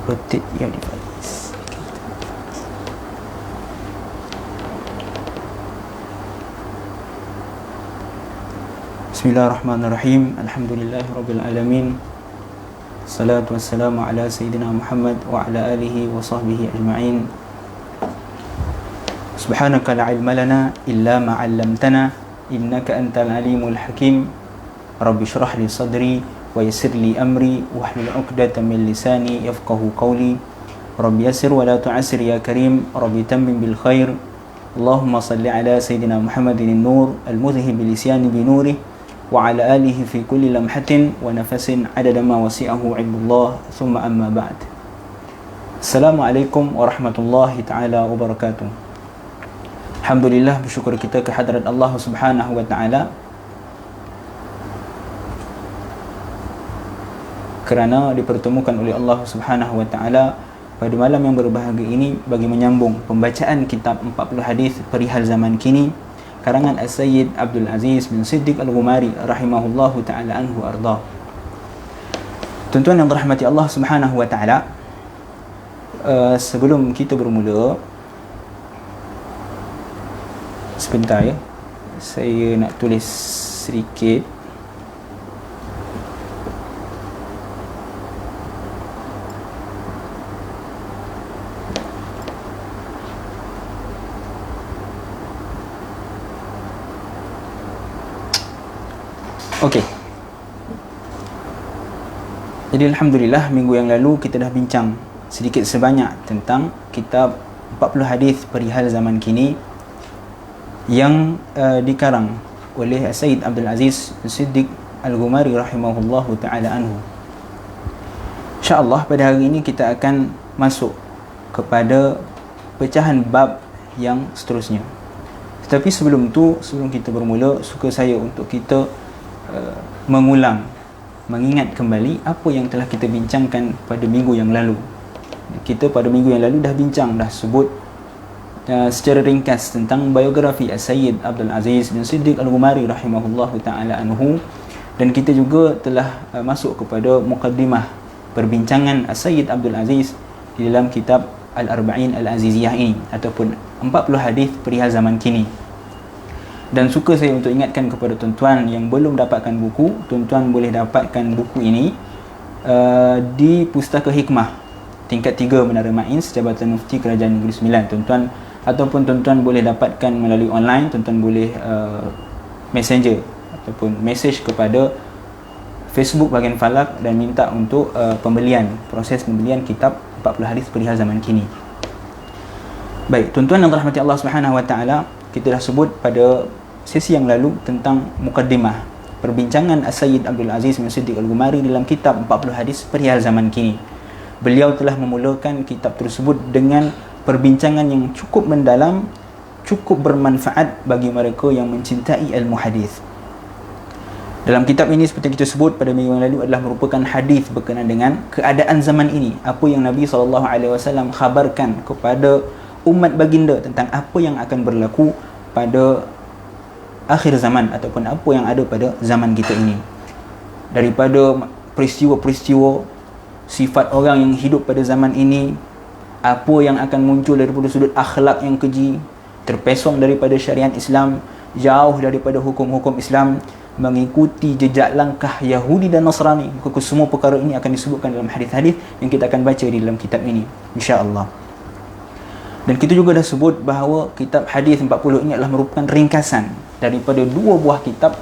rotate your device. Bismillahirrahmanirrahim. Alhamdulillahirabbil alamin. Salatu wassalamu ala sayyidina Muhammad wa ala alihi wa sahbihi ajma'in. Subhanaka la ilma lana illa ma 'allamtana innaka antal alimul hakim. Rabbi shrah li sadri wa yassir li amri wahlul 'uqdatam min lisani yafqahu qawli. Rabbi yassir wa la tu'assir ya karim. Rabbi tammim bil khair. Allahumma salli ala sayyidina Muhammadin an-nur al-mudhhib bil isyani bi nurih wa ala alihi fi kulli lamhatin wa nafasin adada ma wasi'ahu 'ilmullah. Thumma amma ba'd. Assalamualaikum warahmatullahi taala wabarakatuh. Alhamdulillah, bersyukur kita kehadrat Allah Subhanahu wa taala kerana dipertemukan oleh Allah Subhanahu wa taala pada malam yang berbahagia ini bagi menyambung pembacaan kitab 40 hadis perihal zaman kini karangan As-Sayyid Abdul Aziz bin Siddiq Al-Ghumari rahimahullahu taala anhu arda. Tuan-tuan yang dirahmati Allah Subhanahu wa taala, sebelum kita bermula, sebentar ya, saya nak tulis sedikit. Okey. Jadi alhamdulillah, minggu yang lalu kita dah bincang sedikit sebanyak tentang kitab 40 hadis perihal zaman kini yang dikarang oleh Sayyid Abdul Aziz bin Siddiq Al-Ghumari rahimahullahu taala anhu. InsyaAllah pada hari ini kita akan masuk kepada pecahan bab yang seterusnya. Tetapi sebelum tu, sebelum kita bermula, suka saya untuk kita mengingat kembali apa yang telah kita bincangkan pada minggu yang lalu. Kita pada minggu yang lalu dah bincang, dah sebut secara ringkas tentang biografi As-Sayyid Abdul Aziz bin Siddiq Al-Ghumari rahimahullahu taala anhu, dan kita juga telah masuk kepada muqaddimah perbincangan As-Sayyid Abdul Aziz di dalam kitab Al-Arba'in Al-Aziziyah ini, ataupun 40 hadis perihal zaman kini. Dan suka saya untuk ingatkan kepada tuan-tuan yang belum dapatkan buku, tuan-tuan boleh dapatkan buku ini di Pustaka Hikmah tingkat 3 Menara Mains, Jabatan Mufti Kerajaan Negeri Sembilan, tuan-tuan, ataupun tuan-tuan boleh dapatkan melalui online. Tuan-tuan boleh messenger ataupun message kepada Facebook Bahagian Falak dan minta untuk proses pembelian kitab 40 hadis perihal zaman kini. Baik, tuan-tuan yang dirahmati Allah Subhanahu wa taala, kita dah sebut pada sesi yang lalu tentang mukaddimah perbincangan As-Sayyid Abdul Aziz bin Siddiq Al-Ghumari dalam kitab 40 hadis perihal zaman kini. Beliau telah memulakan kitab tersebut dengan perbincangan yang cukup mendalam, cukup bermanfaat bagi mereka yang mencintai ilmu hadis. Dalam kitab ini, seperti kita sebut pada minggu yang lalu, adalah merupakan hadis berkenaan dengan keadaan zaman ini, apa yang Nabi SAW khabarkan kepada umat baginda tentang apa yang akan berlaku pada akhir zaman ataupun apa yang ada pada zaman kita ini, daripada peristiwa-peristiwa, sifat orang yang hidup pada zaman ini, apa yang akan muncul daripada sudut akhlak yang keji, terpesong daripada syariat Islam, jauh daripada hukum-hukum Islam, mengikuti jejak langkah Yahudi dan Nasrani. Semua perkara ini akan disebutkan dalam hadis-hadis yang kita akan baca di dalam kitab ini, insya-Allah. Dan kita juga dah sebut bahawa kitab hadis 40 ini adalah merupakan ringkasan daripada dua buah kitab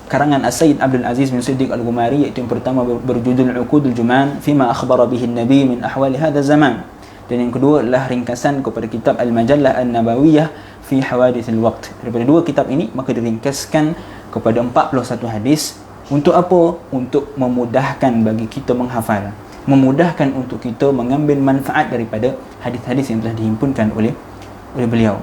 karangan As-Sayyid Abdul Aziz bin Siddiq Al-Ghumari, iaitu yang pertama berjudul Uqudul Juman fima akhbara bihi an-nabi min ahwali hadha zaman, dan yang kedua adalah ringkasan kepada kitab Al-Majallah An-Nabawiyah fi hawadithil waqt. Daripada dua kitab ini maka diringkaskan kepada 41 hadis. Untuk apa? Untuk memudahkan bagi kita menghafal, memudahkan untuk kita mengambil manfaat daripada hadis-hadis yang telah dihimpunkan oleh beliau.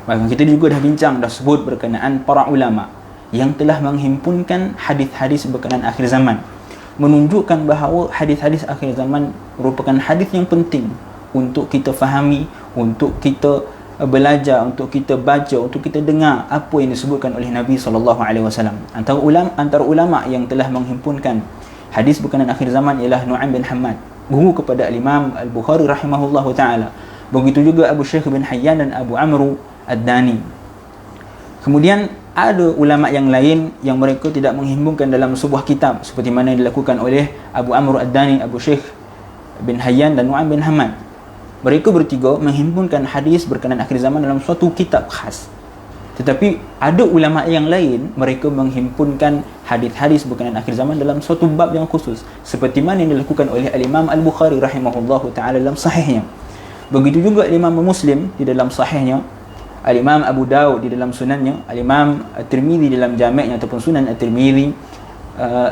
Bahkan kita juga dah bincang, dah sebut berkenaan para ulama yang telah menghimpunkan hadis-hadis berkenaan akhir zaman, menunjukkan bahawa hadis-hadis akhir zaman merupakan hadis yang penting untuk kita fahami, untuk kita belajar, untuk kita baca, untuk kita dengar apa yang disebutkan oleh Nabi SAW. Antara ulama yang telah menghimpunkan hadis berkenaan akhir zaman ialah Nu'aim bin Hammad. guru kepada Al-Imam Al-Bukhari rahimahullahu ta'ala. Begitu juga Abu Syekh bin Hayyan dan Abu Amru Ad-Dani. Kemudian ada ulama yang lain yang mereka tidak menghimpunkan dalam sebuah kitab seperti mana yang dilakukan oleh Abu Amru Ad-Dani, Abu Syekh bin Hayyan dan Nu'aim bin Hamad. Mereka bertiga menghimpunkan hadis berkenaan akhir zaman dalam suatu kitab khas. Tetapi ada ulama yang lain, mereka menghimpunkan hadis-hadis berkenaan akhir zaman dalam suatu bab yang khusus, seperti mana yang dilakukan oleh Al-Imam Al-Bukhari rahimahullahu ta'ala dalam sahihnya. Begitu juga Al-Imam Muslim di dalam sahihnya, Al-Imam Abu Dawud di dalam sunannya, Al-Imam At-Tirmidzi di dalam jami'nya ataupun sunan At-Tirmidzi,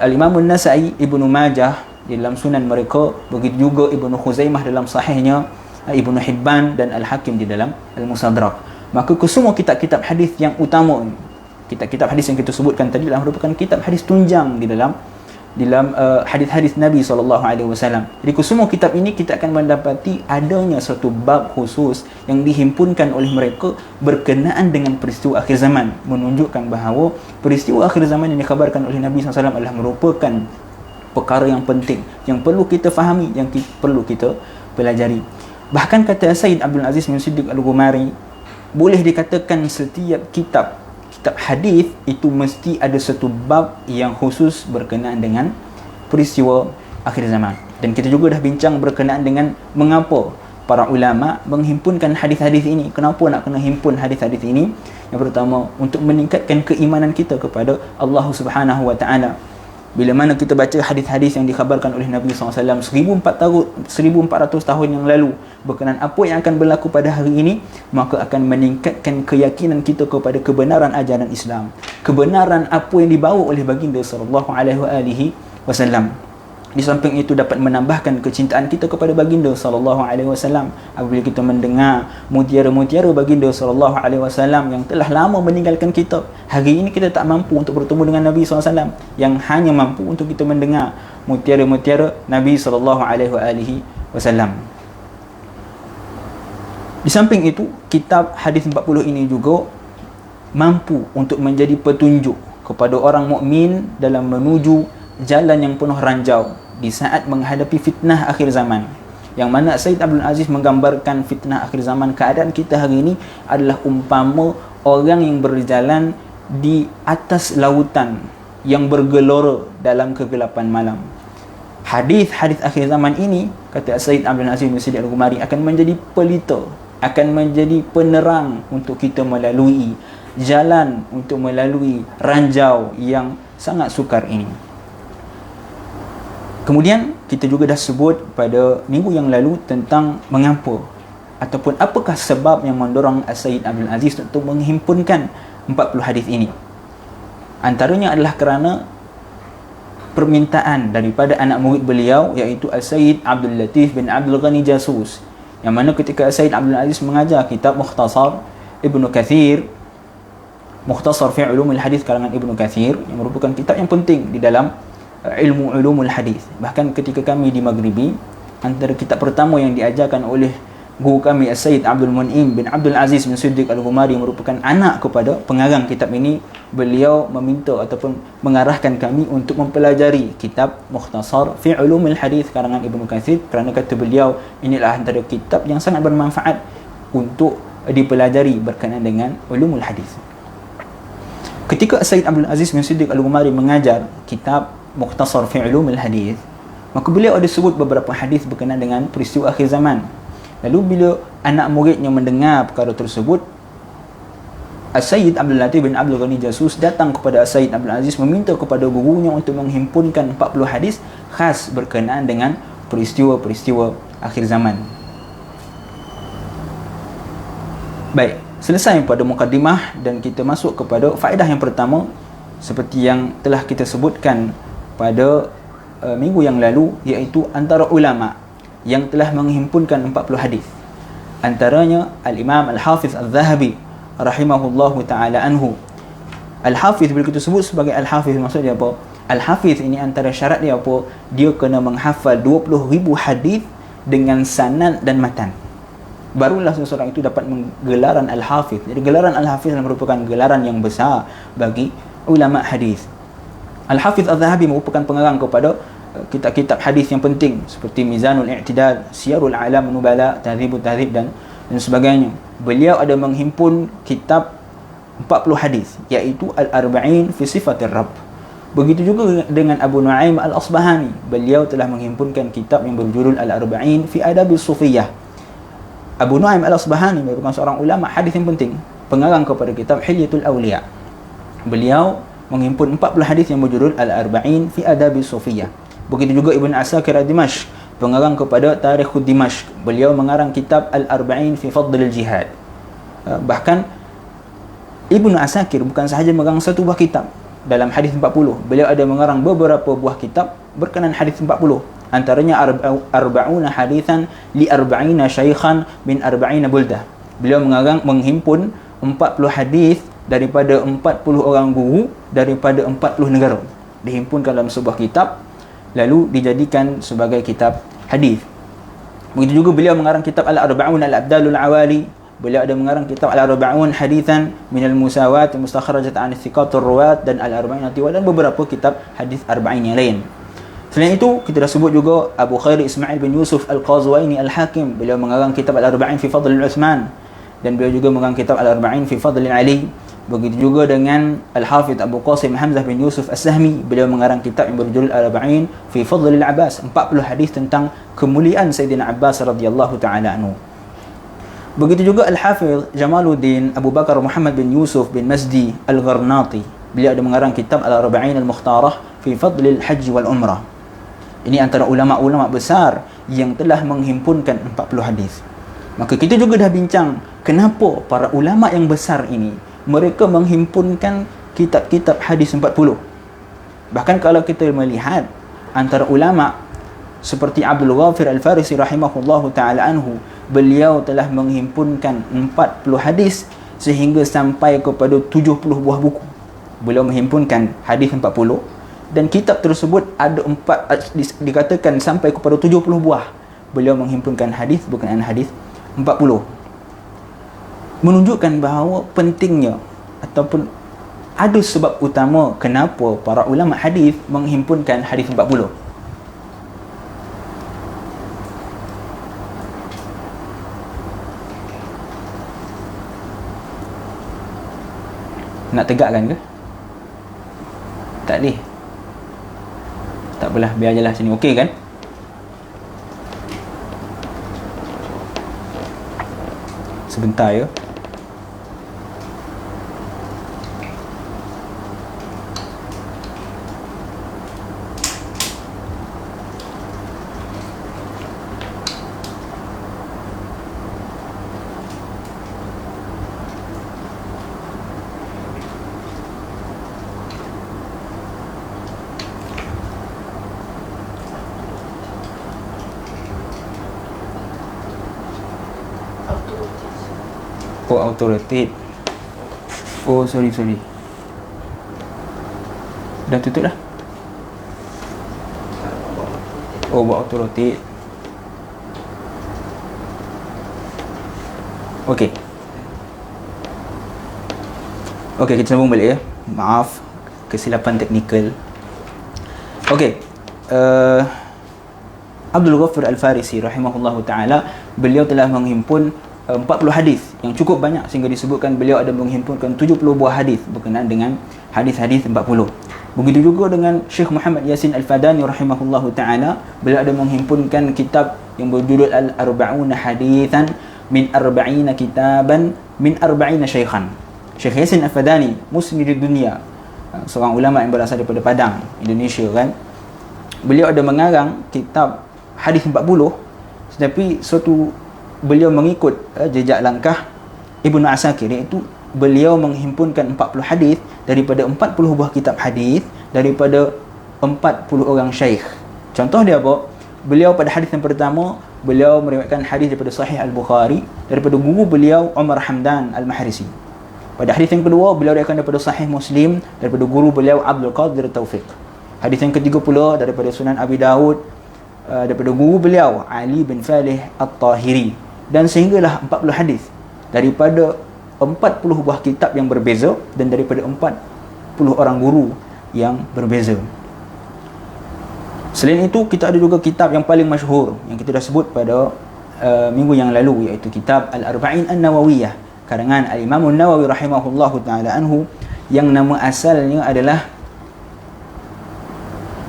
Al-Imam An-Nasa'i, Ibnu Majah di dalam sunan mereka, begitu juga Ibnu Khuzaimah dalam sahihnya, Ibnu Hibban dan Al-Hakim di dalam Al-Mustadrak. Maka kesemua kitab-kitab hadis yang utama ini, kitab-kitab hadis yang kita sebutkan tadi adalah merupakan kitab hadis tunjang di dalam hadis-hadis Nabi SAW. Jadi kesemua kitab ini kita akan mendapati adanya satu bab khusus yang dihimpunkan oleh mereka berkenaan dengan peristiwa akhir zaman, menunjukkan bahawa peristiwa akhir zaman yang dikhabarkan oleh Nabi SAW adalah merupakan perkara yang penting, yang perlu kita fahami, yang perlu kita pelajari. Bahkan kata Sayyid Abdul Aziz bin Siddiq Al-Ghumari, boleh dikatakan setiap kitab hadis itu mesti ada satu bab yang khusus berkenaan dengan peristiwa akhir zaman. Dan kita juga dah bincang berkenaan dengan mengapa para ulama menghimpunkan hadis-hadis ini. Kenapa nak kena himpun hadis-hadis ini? Yang pertama, untuk meningkatkan keimanan kita kepada Allah Subhanahu wa taala. Bila mana kita baca hadis-hadis yang dikhabarkan oleh Nabi SAW 1400 tahun yang lalu berkenaan apa yang akan berlaku pada hari ini, maka akan meningkatkan keyakinan kita kepada kebenaran ajaran Islam, kebenaran apa yang dibawa oleh baginda sallallahu alaihi wasallam. Di samping itu dapat menambahkan kecintaan kita kepada baginda sallallahu alaihi wasallam apabila kita mendengar mutiara-mutiara baginda sallallahu alaihi wasallam yang telah lama meninggalkan kita. Hari ini kita tak mampu untuk bertemu dengan Nabi SAW, yang hanya mampu untuk kita mendengar mutiara-mutiara Nabi sallallahu alaihi wasallam. Di samping itu, kitab hadis 40 ini juga mampu untuk menjadi petunjuk kepada orang mukmin dalam menuju jalan yang penuh ranjau di saat menghadapi fitnah akhir zaman. Yang mana Sayyid Abdul Aziz menggambarkan fitnah akhir zaman, keadaan kita hari ini adalah umpama orang yang berjalan di atas lautan yang bergelora dalam kegelapan malam. Hadis-hadis akhir zaman ini, kata Sayyid Abdul Aziz bin Siddiq Al-Ghumari, akan menjadi pelita, akan menjadi penerang untuk kita melalui jalan, untuk melalui ranjau yang sangat sukar ini. Kemudian kita juga dah sebut pada minggu yang lalu tentang mengapa ataupun apakah sebab yang mendorong Sayyid Abdul Aziz untuk menghimpunkan 40 hadis ini. Antaranya adalah kerana permintaan daripada anak murid beliau, iaitu Sayyid Abdul Latif bin Abdul Ghani Jasus, yang mana ketika Sayyid Abdul Aziz mengajar kitab Mukhtasar Ibnu Kathir, Mukhtasar fi Ulumul Hadis karangan Ibnu Kathir, yang merupakan kitab yang penting di dalam ilmu ulumul hadis. Bahkan ketika kami di Maghribi, antara kitab pertama yang diajarkan oleh guru kami Sayyid Abdul Mun'im bin Abdul Aziz bin Siddiq Al-Ghumari, yang merupakan anak kepada pengarang kitab ini, beliau meminta ataupun mengarahkan kami untuk mempelajari kitab Mukhtasar fi Ulumul Hadis karangan Ibnu Katsir, kerana kata beliau inilah antara kitab yang sangat bermanfaat untuk dipelajari berkenaan dengan ulumul hadis. Ketika Sayyid Abdul Aziz bin Siddiq Al-Ghumari mengajar kitab Mukhtasar fi Ulumul Hadis, maka beliau ada sebut beberapa hadis berkenaan dengan peristiwa akhir zaman. Lalu bila anak muridnya mendengar perkara tersebut, Sayyid Abdul Latif bin Abdul Ghani Jasus datang kepada Sayyid Abdul Aziz meminta kepada gurunya untuk menghimpunkan 40 hadis khas berkenaan dengan peristiwa-peristiwa akhir zaman. Baik, selesai pada mukadimah dan kita masuk kepada faedah yang pertama, seperti yang telah kita sebutkan pada minggu yang lalu, iaitu antara ulama yang telah menghimpunkan 40 hadis. Antaranya Al-Imam Al-Hafiz Al-Zahabi rahimahullahu ta'ala anhu. Al-Hafiz, bila kita sebut sebagai Al-Hafiz, maksudnya apa? Al-Hafiz ini antara syarat dia apa? Dia kena menghafal 20,000 hadis dengan sanad dan matan. Barulah seseorang itu dapat menggelaran Al-Hafiz. Jadi gelaran Al-Hafiz merupakan gelaran yang besar bagi ulama hadis. Al-Hafiz Al-Zahabi merupakan pengarang kepada kitab-kitab hadis yang penting seperti Mizanul I'tidal, Siyarul A'lam Nubala, Tahdzibut Tahdzib dan sebagainya. Beliau ada menghimpun kitab 40 hadis, iaitu Al-Arba'in fi Sifatir Rabb. Begitu juga dengan Abu Nu'aim Al-Asbahani, beliau telah menghimpunkan kitab yang berjudul Al-Arba'in fi Adabil Sufiyah. Abu Nu'aim Al-Asbahani merupakan seorang ulama hadis yang penting, pengarang kepada kitab Hilyatul Awliya. Beliau menghimpun 40 hadis yang berjudul Al-Arba'in fi Adabil Sufiyah. Begitu juga Ibn Asakir Ad-Dimashq, pengarang kepada Tarikhud Dimashq. Beliau mengarang kitab Al-Arba'in fi Fadlil Jihad. Bahkan Ibnu Asakir bukan sahaja mengarang satu buah kitab dalam hadis 40. Beliau ada mengarang beberapa buah kitab berkenaan hadis 40. Antaranya Arba'una hadithan li arba'ina syaikhan min arba'ina buldah. Beliau menghimpun 40 hadis daripada 40 orang guru daripada 40 negara. Dihimpunkan dalam sebuah kitab lalu dijadikan sebagai kitab hadis. Begitu juga beliau mengarang kitab Al-Arba'un Al-Abdalul Awali. Beliau ada mengarang kitab Al-Arba'un Hadithan Minal Musawat Mustakhrajat an Thiqatur Ruwat dan Al-Arba'in Atiwa dan beberapa kitab hadis arba'in yang lain. Selain itu, kita dah sebut juga Abu Khair Ismail bin Yusuf Al-Qazwaini Al-Hakim. Beliau mengarang kitab Al-Arba'in fi Fadl Uthman dan beliau juga mengarang kitab Al-Arba'in fi Fadl Ali. Begitu juga dengan Al-Hafidh Abu Qasim Hamzah bin Yusuf As-Sahmi. Beliau mengarang kitab yang berjudul Al-Arba'in fi Fadl Al-Abbas, 40 hadis tentang kemuliaan Sayyidina Abbas radhiyallahu taala anhu. Begitu juga Al-Hafidh Jamaluddin Abu Bakar Muhammad bin Yusuf bin Masdi Al-Gharnati. Beliau ada mengarang kitab Al-Arba'in Al-Mukhtarah fi Fadlil Hajj wal Umrah. Ini antara ulama-ulama besar yang telah menghimpunkan 40 hadis. Maka kita juga dah bincang kenapa para ulama yang besar ini mereka menghimpunkan kitab-kitab hadis 40. Bahkan kalau kita melihat antara ulama seperti Abdul Ghafir Al-Farisi rahimahullahu ta'ala anhu, beliau telah menghimpunkan 40 hadis sehingga sampai kepada 70 buah buku. Beliau menghimpunkan hadis 40 dan kitab tersebut ada dikatakan sampai kepada 70 buah. Beliau menghimpunkan hadis berkenaan hadis 40. Menunjukkan bahawa pentingnya ataupun ada sebab utama kenapa para ulama hadis menghimpunkan hadis 40. Nak tegakkan ke? Tak boleh. Tak apalah, biar je lah sini. Okey kan? Sebentar ya. Oh, auto rotate. Oh, sorry. Dah tutup dah. Oh, buat auto rotate. Okey. Okey, kita sambung balik ya. Maaf, kesilapan teknikal. Okey. Abdul Ghafir Al-Farisi rahimahullahu taala, beliau telah menghimpun 40 hadis yang cukup banyak sehingga disebutkan beliau ada menghimpunkan 70 buah hadis berkenaan dengan hadis-hadis 40. Begitu juga dengan Syekh Muhammad Yasin Al-Fadani rahimahullahu taala, beliau ada menghimpunkan kitab yang berjudul Al-Arba'una Hadithan min Arba'ina Kitaban min Arba'ina Syaikhan. Syekh Yasin Al-Fadani, musnid dunia, seorang ulama yang berasal daripada Padang, Indonesia kan. Beliau ada mengarang kitab hadis 40, tetapi beliau mengikut jejak langkah Ibnu Asakir, iaitu beliau menghimpunkan 40 hadis daripada 40 buah kitab hadis daripada 40 orang syaikh. Contoh dia apa? Beliau pada hadis yang pertama, beliau meriwayatkan hadis daripada Sahih Al-Bukhari daripada guru beliau Umar Hamdan Al-Mahrisi. Pada hadis yang kedua, beliau riwayatkan daripada Sahih Muslim daripada guru beliau Abdul Qadir Taufiq. Hadis yang ketiga pula daripada Sunan Abi Daud daripada guru beliau Ali bin Falih At-Tahiri. Dan sehinggalah 40 hadis daripada 40 buah kitab yang berbeza dan daripada 40 orang guru yang berbeza. Selain itu, kita ada juga kitab yang paling masyhur yang kita dah sebut pada minggu yang lalu, iaitu kitab Al-Arba'in An-Nawawiyah karangan Al-Imam An-Nawawi rahimahullahu taala anhu, yang nama asalnya adalah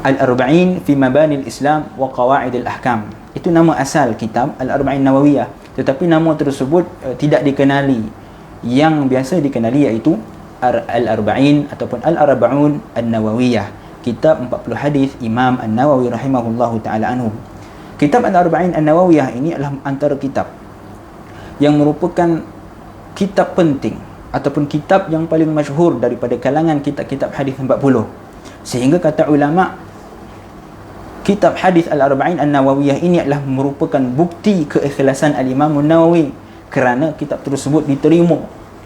Al-Arba'in fi Mabani al-Islam wa Qawaid al-Ahkam. Itu nama asal kitab Al-Arba'in Nawawiyah, tetapi nama tersebut tidak dikenali. Yang biasa dikenali iaitu Al-Arba'in ataupun Al-Arba'un An-Nawawiyah, kitab 40 hadis Imam An-Nawawi rahimahullahu taala anhu. Kitab Al-Arba'in An-Nawawiyah ini adalah antara kitab yang merupakan kitab penting ataupun kitab yang paling masyhur daripada kalangan kitab-kitab hadis 40. Sehingga kata ulama, kitab hadis Al-Arba'in An-Nawawiyah ini adalah merupakan bukti keikhlasan Al-Imam An-Nawawi, kerana kitab tersebut diterima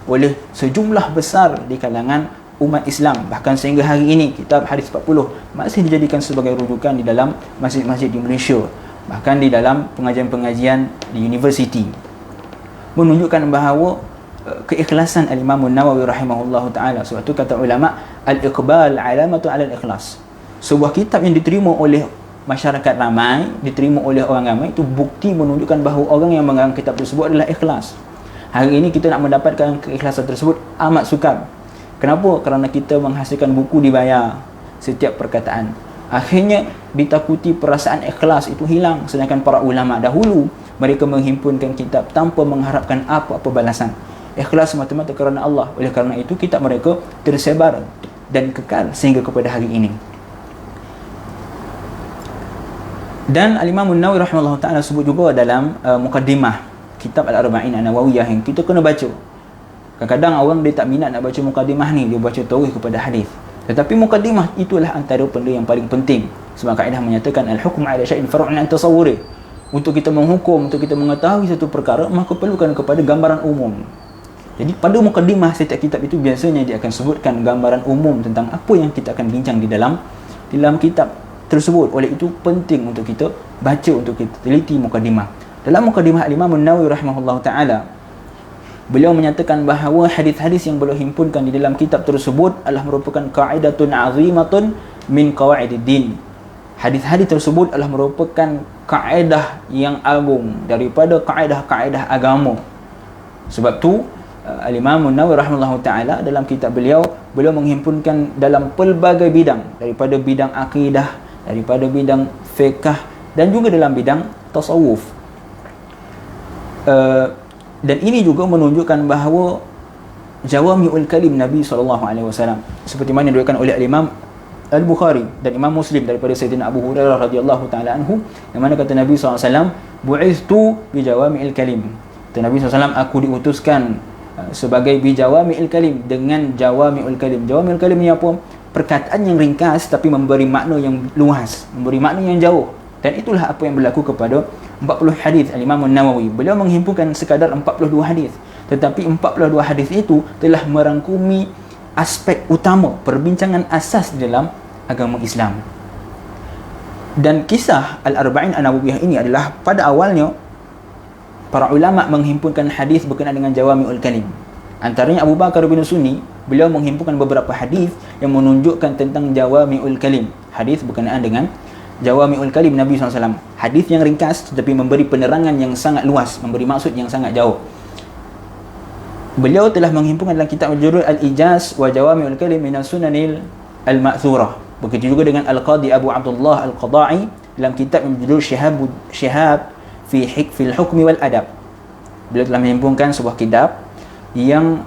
oleh sejumlah besar di kalangan umat Islam. Bahkan sehingga hari ini kitab hadis 40 masih dijadikan sebagai rujukan di dalam masjid-masjid di Malaysia, bahkan di dalam pengajian-pengajian di universiti, menunjukkan bahawa keikhlasan Al-Imam An-Nawawi rahimahullahu taala. Sebab itu kata ulama, al-iqbal alamatu ala al-ikhlas. Sebuah kitab yang diterima oleh masyarakat ramai, diterima oleh orang ramai, itu bukti menunjukkan bahawa orang yang mengarang kitab tersebut adalah ikhlas. Hari ini kita nak mendapatkan keikhlasan tersebut amat sukar. Kenapa? Kerana kita menghasilkan buku dibayar setiap perkataan. Akhirnya ditakuti perasaan ikhlas itu hilang. Sedangkan para ulama dahulu, mereka menghimpunkan kitab tanpa mengharapkan apa-apa balasan. Ikhlas semata-mata kerana Allah. Oleh kerana itu kitab mereka tersebar dan kekal sehingga kepada hari ini. Dan Al-Imam An-Nawawi rahimahullah ta'ala sebut juga dalam mukaddimah kitab Al-Arba'in An-Nawawiyah yang kita kena baca. Kadang-kadang orang dia tak minat nak baca mukaddimah ni, dia baca terus kepada hadis. Tetapi mukaddimah itulah antara benda yang paling penting. Sebab kaedah menyatakan al-hukm 'ala syai'in far'un 'an tasawwuri. Untuk kita menghukum, untuk kita mengetahui satu perkara, maka perlukan kepada gambaran umum. Jadi pada mukaddimah setiap kitab itu biasanya dia akan sebutkan gambaran umum tentang apa yang kita akan bincang di dalam kitab tersebut. Oleh itu penting untuk kita baca, untuk kita teliti mukaddimah. Dalam mukaddimah Al-Imam An-Nawawi rahimahullahu taala, beliau menyatakan bahawa hadis-hadis yang beliau himpunkan di dalam kitab tersebut adalah merupakan qaidatun azimatun min qawaididdin. Hadis-hadis tersebut adalah merupakan kaedah yang agung daripada kaedah-kaedah agama. Sebab tu Al-Imam An-Nawawi rahimahullahu taala dalam kitab beliau menghimpunkan dalam pelbagai bidang, daripada bidang akidah, daripada bidang fiqh, dan juga dalam bidang tasawuf. Dan ini juga menunjukkan bahawa jawami'ul kalim Nabi SAW, seperti mana diriwayatkan oleh Imam Al-Bukhari dan Imam Muslim daripada Sayyidina Abu Hurairah radhiyallahu taala anhu, yang mana kata Nabi SAW, bu'ithtu bi jawami'il kalim. Kata Nabi SAW, aku diutuskan sebagai bi jawami'il kalim, dengan jawami'ul kalim. Jawami'ul kalim ni apa? Perkataan yang ringkas tapi memberi makna yang luas, memberi makna yang jauh. Dan itulah apa yang berlaku kepada 40 hadis Al-Imam An-Nawawi. Beliau menghimpunkan sekadar 42 hadis, tetapi 42 hadis itu telah merangkumi aspek utama, perbincangan asas di dalam agama Islam. Dan kisah Al-Arba'in An-Nawawiyah ini adalah pada awalnya para ulama menghimpunkan hadis berkenaan dengan jawami'ul kalim. Antaranya Abu Bakar bin Sunni, beliau menghimpunkan beberapa hadis yang menunjukkan tentang jawami'ul kalim, hadis berkenaan dengan jawami'ul kalim Nabi SAW. Hadis yang ringkas tetapi memberi penerangan yang sangat luas, memberi maksud yang sangat jauh. Beliau telah menghimpunkan dalam kitab al-Jurul Al-Ijaz wa Jawami'ul Kalim min Sunanil Al-Ma'thurah. Begitu juga dengan Al-Qadi Abu Abdullah Al-Qada'i dalam kitab yang berjudul Syihab fil Hukmi wal Adab. Beliau telah menghimpunkan sebuah kitab yang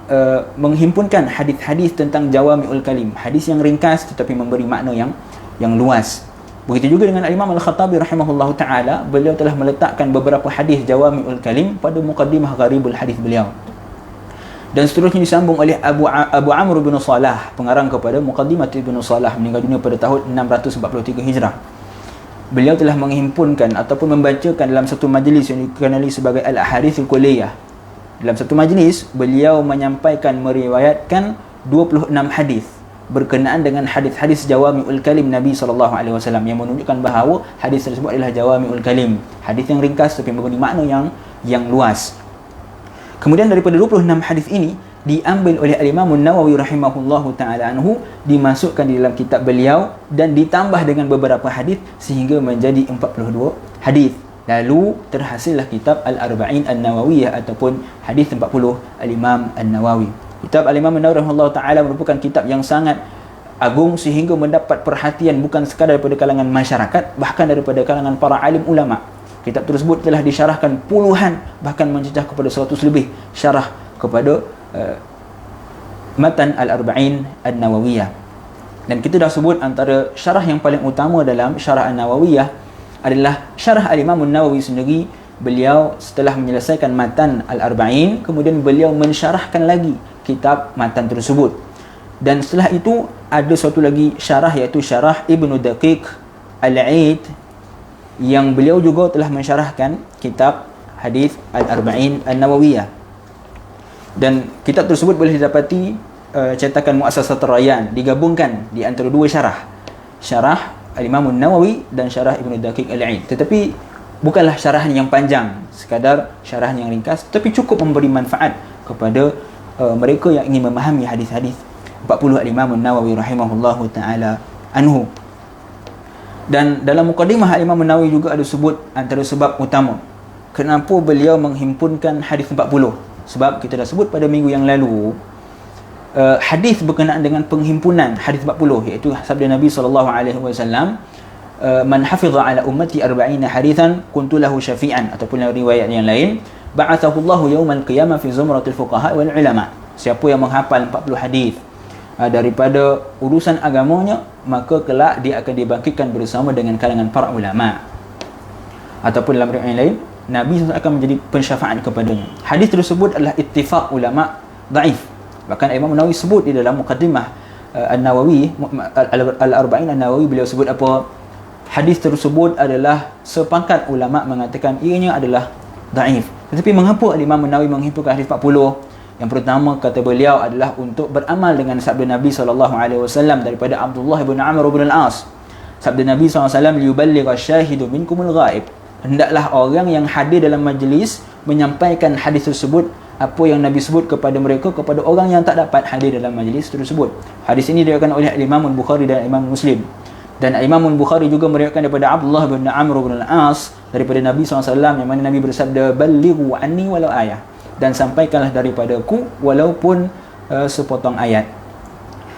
menghimpunkan hadis-hadis tentang Jawami'ul Kalim, hadis yang ringkas tetapi memberi makna yang luas. Begitu juga dengan Imam Al-Khattabi rahimahullahu taala, beliau telah meletakkan beberapa hadis Jawami'ul Kalim pada muqaddimah Gharibul Hadis beliau. Dan seterusnya disambung oleh Abu Amr bin Salah, pengarang kepada Muqaddimat Ibn Salah, meninggal dunia pada tahun 643 Hijrah. Beliau telah menghimpunkan ataupun membacakan dalam satu majlis yang dikenali sebagai Al-Ahadithul Kulliyah. Dalam satu majlis, beliau menyampaikan, meriwayatkan 26 hadis berkenaan dengan hadis-hadis Jawami'ul Kalim Nabi SAW, yang menunjukkan bahawa hadis tersebut adalah Jawami'ul Kalim, hadis yang ringkas tapi memberi makna yang luas. Kemudian daripada 26 hadis ini, diambil oleh Imam Nawawi rahimahullahu taala anhu, dimasukkan di dalam kitab beliau dan ditambah dengan beberapa hadis sehingga menjadi 42 hadis. Lalu terhasillah kitab Al-Arba'in An-Nawawiyah ataupun hadis 40 Al-Imam An-Nawawi. Kitab Al-Imam An-Nawawi rahimahullahu taala merupakan kitab yang sangat agung sehingga mendapat perhatian bukan sekadar daripada kalangan masyarakat, bahkan daripada kalangan para alim ulama. Kitab tersebut telah disyarahkan puluhan, bahkan mencecah kepada 100 lebih syarah kepada matan Al-Arba'in An-Nawawiyah. Dan kita dah sebut antara syarah yang paling utama dalam syarah An-Nawawiyah adalah syarah Al-Imam An-Nawawi sendiri. Beliau setelah menyelesaikan matan Al-Arba'in, kemudian beliau mensyarahkan lagi kitab matan tersebut. Dan setelah itu ada satu lagi syarah, iaitu syarah Ibnu Daqiq Al-Aid, yang beliau juga telah mensyarahkan kitab hadis Al-Arba'in An-Nawawiyah. Dan kitab tersebut boleh didapati cetakan Muassasat Rayyan, digabungkan di antara dua syarah, syarah Al-Imam An-Nawawi dan syarah Ibnu Daqiq Al-Aid. Tetapi bukanlah syarahan yang panjang, sekadar syarahan yang ringkas, tetapi cukup memberi manfaat kepada mereka yang ingin memahami hadis-hadis 40 Al-Imam An-Nawawi rahimahullahu taala anhu. Dan dalam mukadimah Al-Imam An-Nawawi juga ada sebut antara sebab utama kenapa beliau menghimpunkan hadis 40. Sebab kita dah sebut pada minggu yang lalu, hadis berkenaan dengan penghimpunan hadis 40, iaitu sabda Nabi SAW, man hafidha ala ummati 40 hadithan kuntu lahu syafi'an, ataupun riwayat yang lain, ba'athahu Allahu yawmal qiyamah fi zumratil fuqaha wal ulama. Siapa yang menghafal 40 hadis daripada urusan agamanya, maka kelak dia akan dibangkitkan bersama dengan kalangan para ulama. Ataupun dalam riwayat yang lain, Nabi SAW akan menjadi pensyafaat kepadanya. Hadis tersebut adalah ittifaq ulama dhaif. Bahkan Imam Nawawi sebut di dalam muqaddimah An-Nawawi, Al-Arba'in An-Nawawi, beliau sebut apa? Hadis tersebut adalah sepakat ulama mengatakan ianya adalah dhaif. Tetapi mengapa Imam Nawawi menghimpunkan hadis 40? Yang pertama, kata beliau, adalah untuk beramal dengan sabda Nabi SAW daripada Abdullah bin Amr bin Al-As. Sabda Nabi SAW, liyuballigha syahidu minkumul ghaib. Hendaklah orang yang hadir dalam majlis menyampaikan hadis tersebut, apa yang Nabi sebut kepada mereka, kepada orang yang tak dapat hadir dalam majlis tersebut. Hadis ini diriwayatkan oleh Imam Al-Bukhari dan Imam Muslim. Dan Imam Al-Bukhari juga meriwayatkan daripada Abdullah bin Amr bin Al-As daripada Nabi SAW, yang mana Nabi bersabda, ballighu anni walau ayah, dan sampaikanlah daripadaku walaupun sepotong ayat.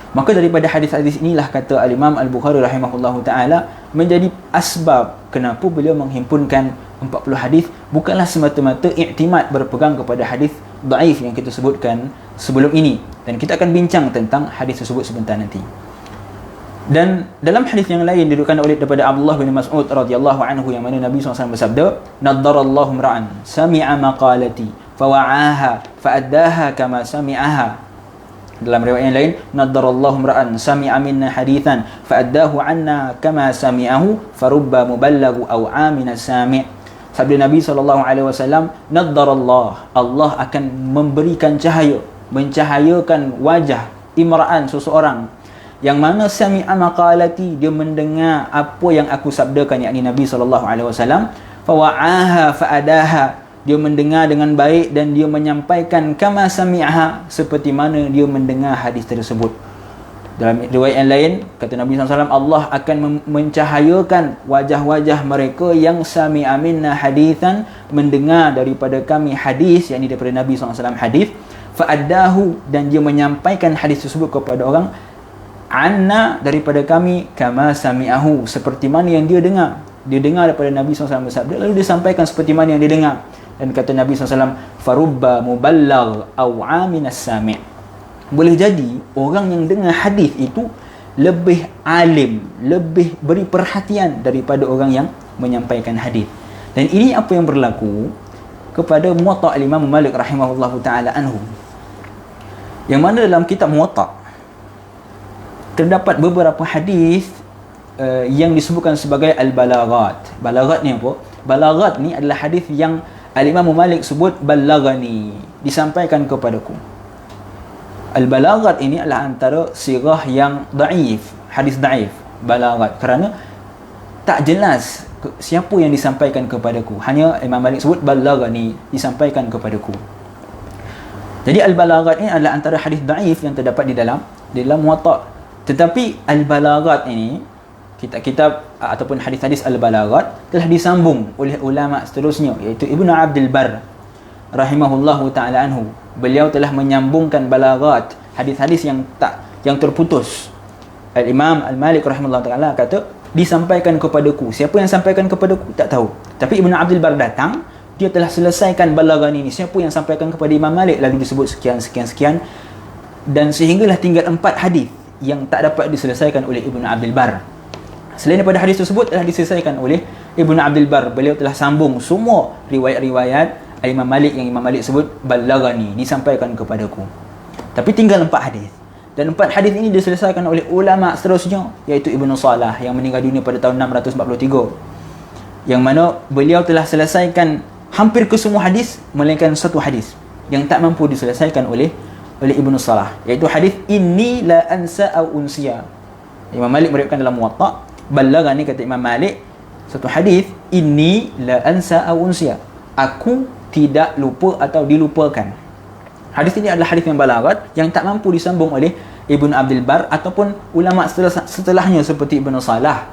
Maka daripada hadis-hadis inilah, kata Al-Imam Al-Bukhari rahimahullahu ta'ala, menjadi asbab kenapa beliau menghimpunkan 40 hadis, bukanlah semata-mata iktimad berpegang kepada hadis dhaif yang kita sebutkan sebelum ini. Dan kita akan bincang tentang hadis tersebut sebentar nanti. Dan dalam hadis yang lain diriwayatkan oleh daripada Abdullah bin Mas'ud radhiyallahu anhu, yang mana Nabi SAW bersabda, naddarallahu imra'an sami'a maqalati fawa'aha fa'addaha kama sami'aha. Dalam riwayat yang lain, naddarallahu imra'an sami'a minna hadithan fa'addahu 'anna kama sami'ahu farubba muballagu aw 'amina sami'. Sabda Nabi SAW, naddarallah, Allah akan memberikan cahaya, mencahayakan wajah imra'an, seseorang yang mana sami'a maqalati, dia mendengar apa yang aku sabdakan, yakni Nabi SAW, fawa'aha fa'adaha, dia mendengar dengan baik dan dia menyampaikan kama sami'aha, seperti mana dia mendengar hadis tersebut. Dalam riwayat yang lain, kata Nabi SAW, Allah akan mencahayakan wajah-wajah mereka yang sami'a minna hadithan, mendengar daripada kami hadis, yakni daripada Nabi SAW hadis, fa'addahu, dan dia menyampaikan hadis tersebut kepada orang, anna, daripada kami, kama sami'ahu, seperti mana yang dia dengar. Dia dengar daripada Nabi SAW bersabda, lalu dia sampaikan seperti mana yang dia dengar. Dan kata Nabi SAW, farubba muballag aw aminas sami'. Boleh jadi orang yang dengar hadis itu lebih alim, lebih beri perhatian daripada orang yang menyampaikan hadis. Dan ini apa yang berlaku kepada Muwatta' Imam Malik rahimahullahu ta'ala anhu, yang mana dalam kitab Muwatta' terdapat beberapa hadis yang disebutkan sebagai al-balaghat. Balaghat ni apa? Balaghat ni adalah hadis yang Al-Imam Malik sebut balaghani, disampaikan kepadaku. Al-balaghat ini adalah antara sirah yang dhaif, hadis dhaif, balaghat, kerana tak jelas siapa yang disampaikan kepadaku. Hanya Imam Malik sebut balaghani, disampaikan kepadaku. Jadi al-balaghat ini adalah antara hadis daif yang terdapat di dalam Muwatta. Tetapi al-balaghat ini, kitab-kitab ataupun hadis-hadis al-balaghat telah disambung oleh ulama seterusnya, iaitu Ibnu Abdul Barr rahimahullahu taala anhu. Beliau telah menyambungkan balaghat, hadis-hadis yang terputus. Al-Imam Al-Malik rahimahullahu taala kata, disampaikan kepadaku. Siapa yang sampaikan kepadaku tak tahu. Tapi Ibnu Abdul Barr datang, dia telah selesaikan balaghan ini. Siapa yang sampaikan kepada Imam Malik, lalu disebut sekian, dan sehinggalah tinggal 4 hadis yang tak dapat diselesaikan oleh Ibnu Abdul Barr. Selain daripada hadis tersebut telah diselesaikan oleh Ibnu Abdul Barr. Beliau telah sambung semua riwayat-riwayat Imam Malik yang Imam Malik sebut balaghani, disampaikan kepadaku. Tapi tinggal 4 hadis. Dan 4 hadis ini diselesaikan oleh ulama seterusnya, iaitu Ibnu Salah yang meninggal dunia pada tahun 643. Yang mana beliau telah selesaikan hampir ke semua hadis melainkan satu hadis yang tak mampu diselesaikan oleh Ibnu Salah, iaitu hadis inni la ansa au unsiya. Imam Malik meriwayatkan dalam Muwatta, balaghani kata Imam Malik satu hadis, inni la ansa au unsiya, aku tidak lupa atau dilupakan. Hadis ini adalah hadis yang balaghat yang tak mampu disambung oleh Ibnu Abdul Barr ataupun ulama setelahnya seperti Ibnu Salah,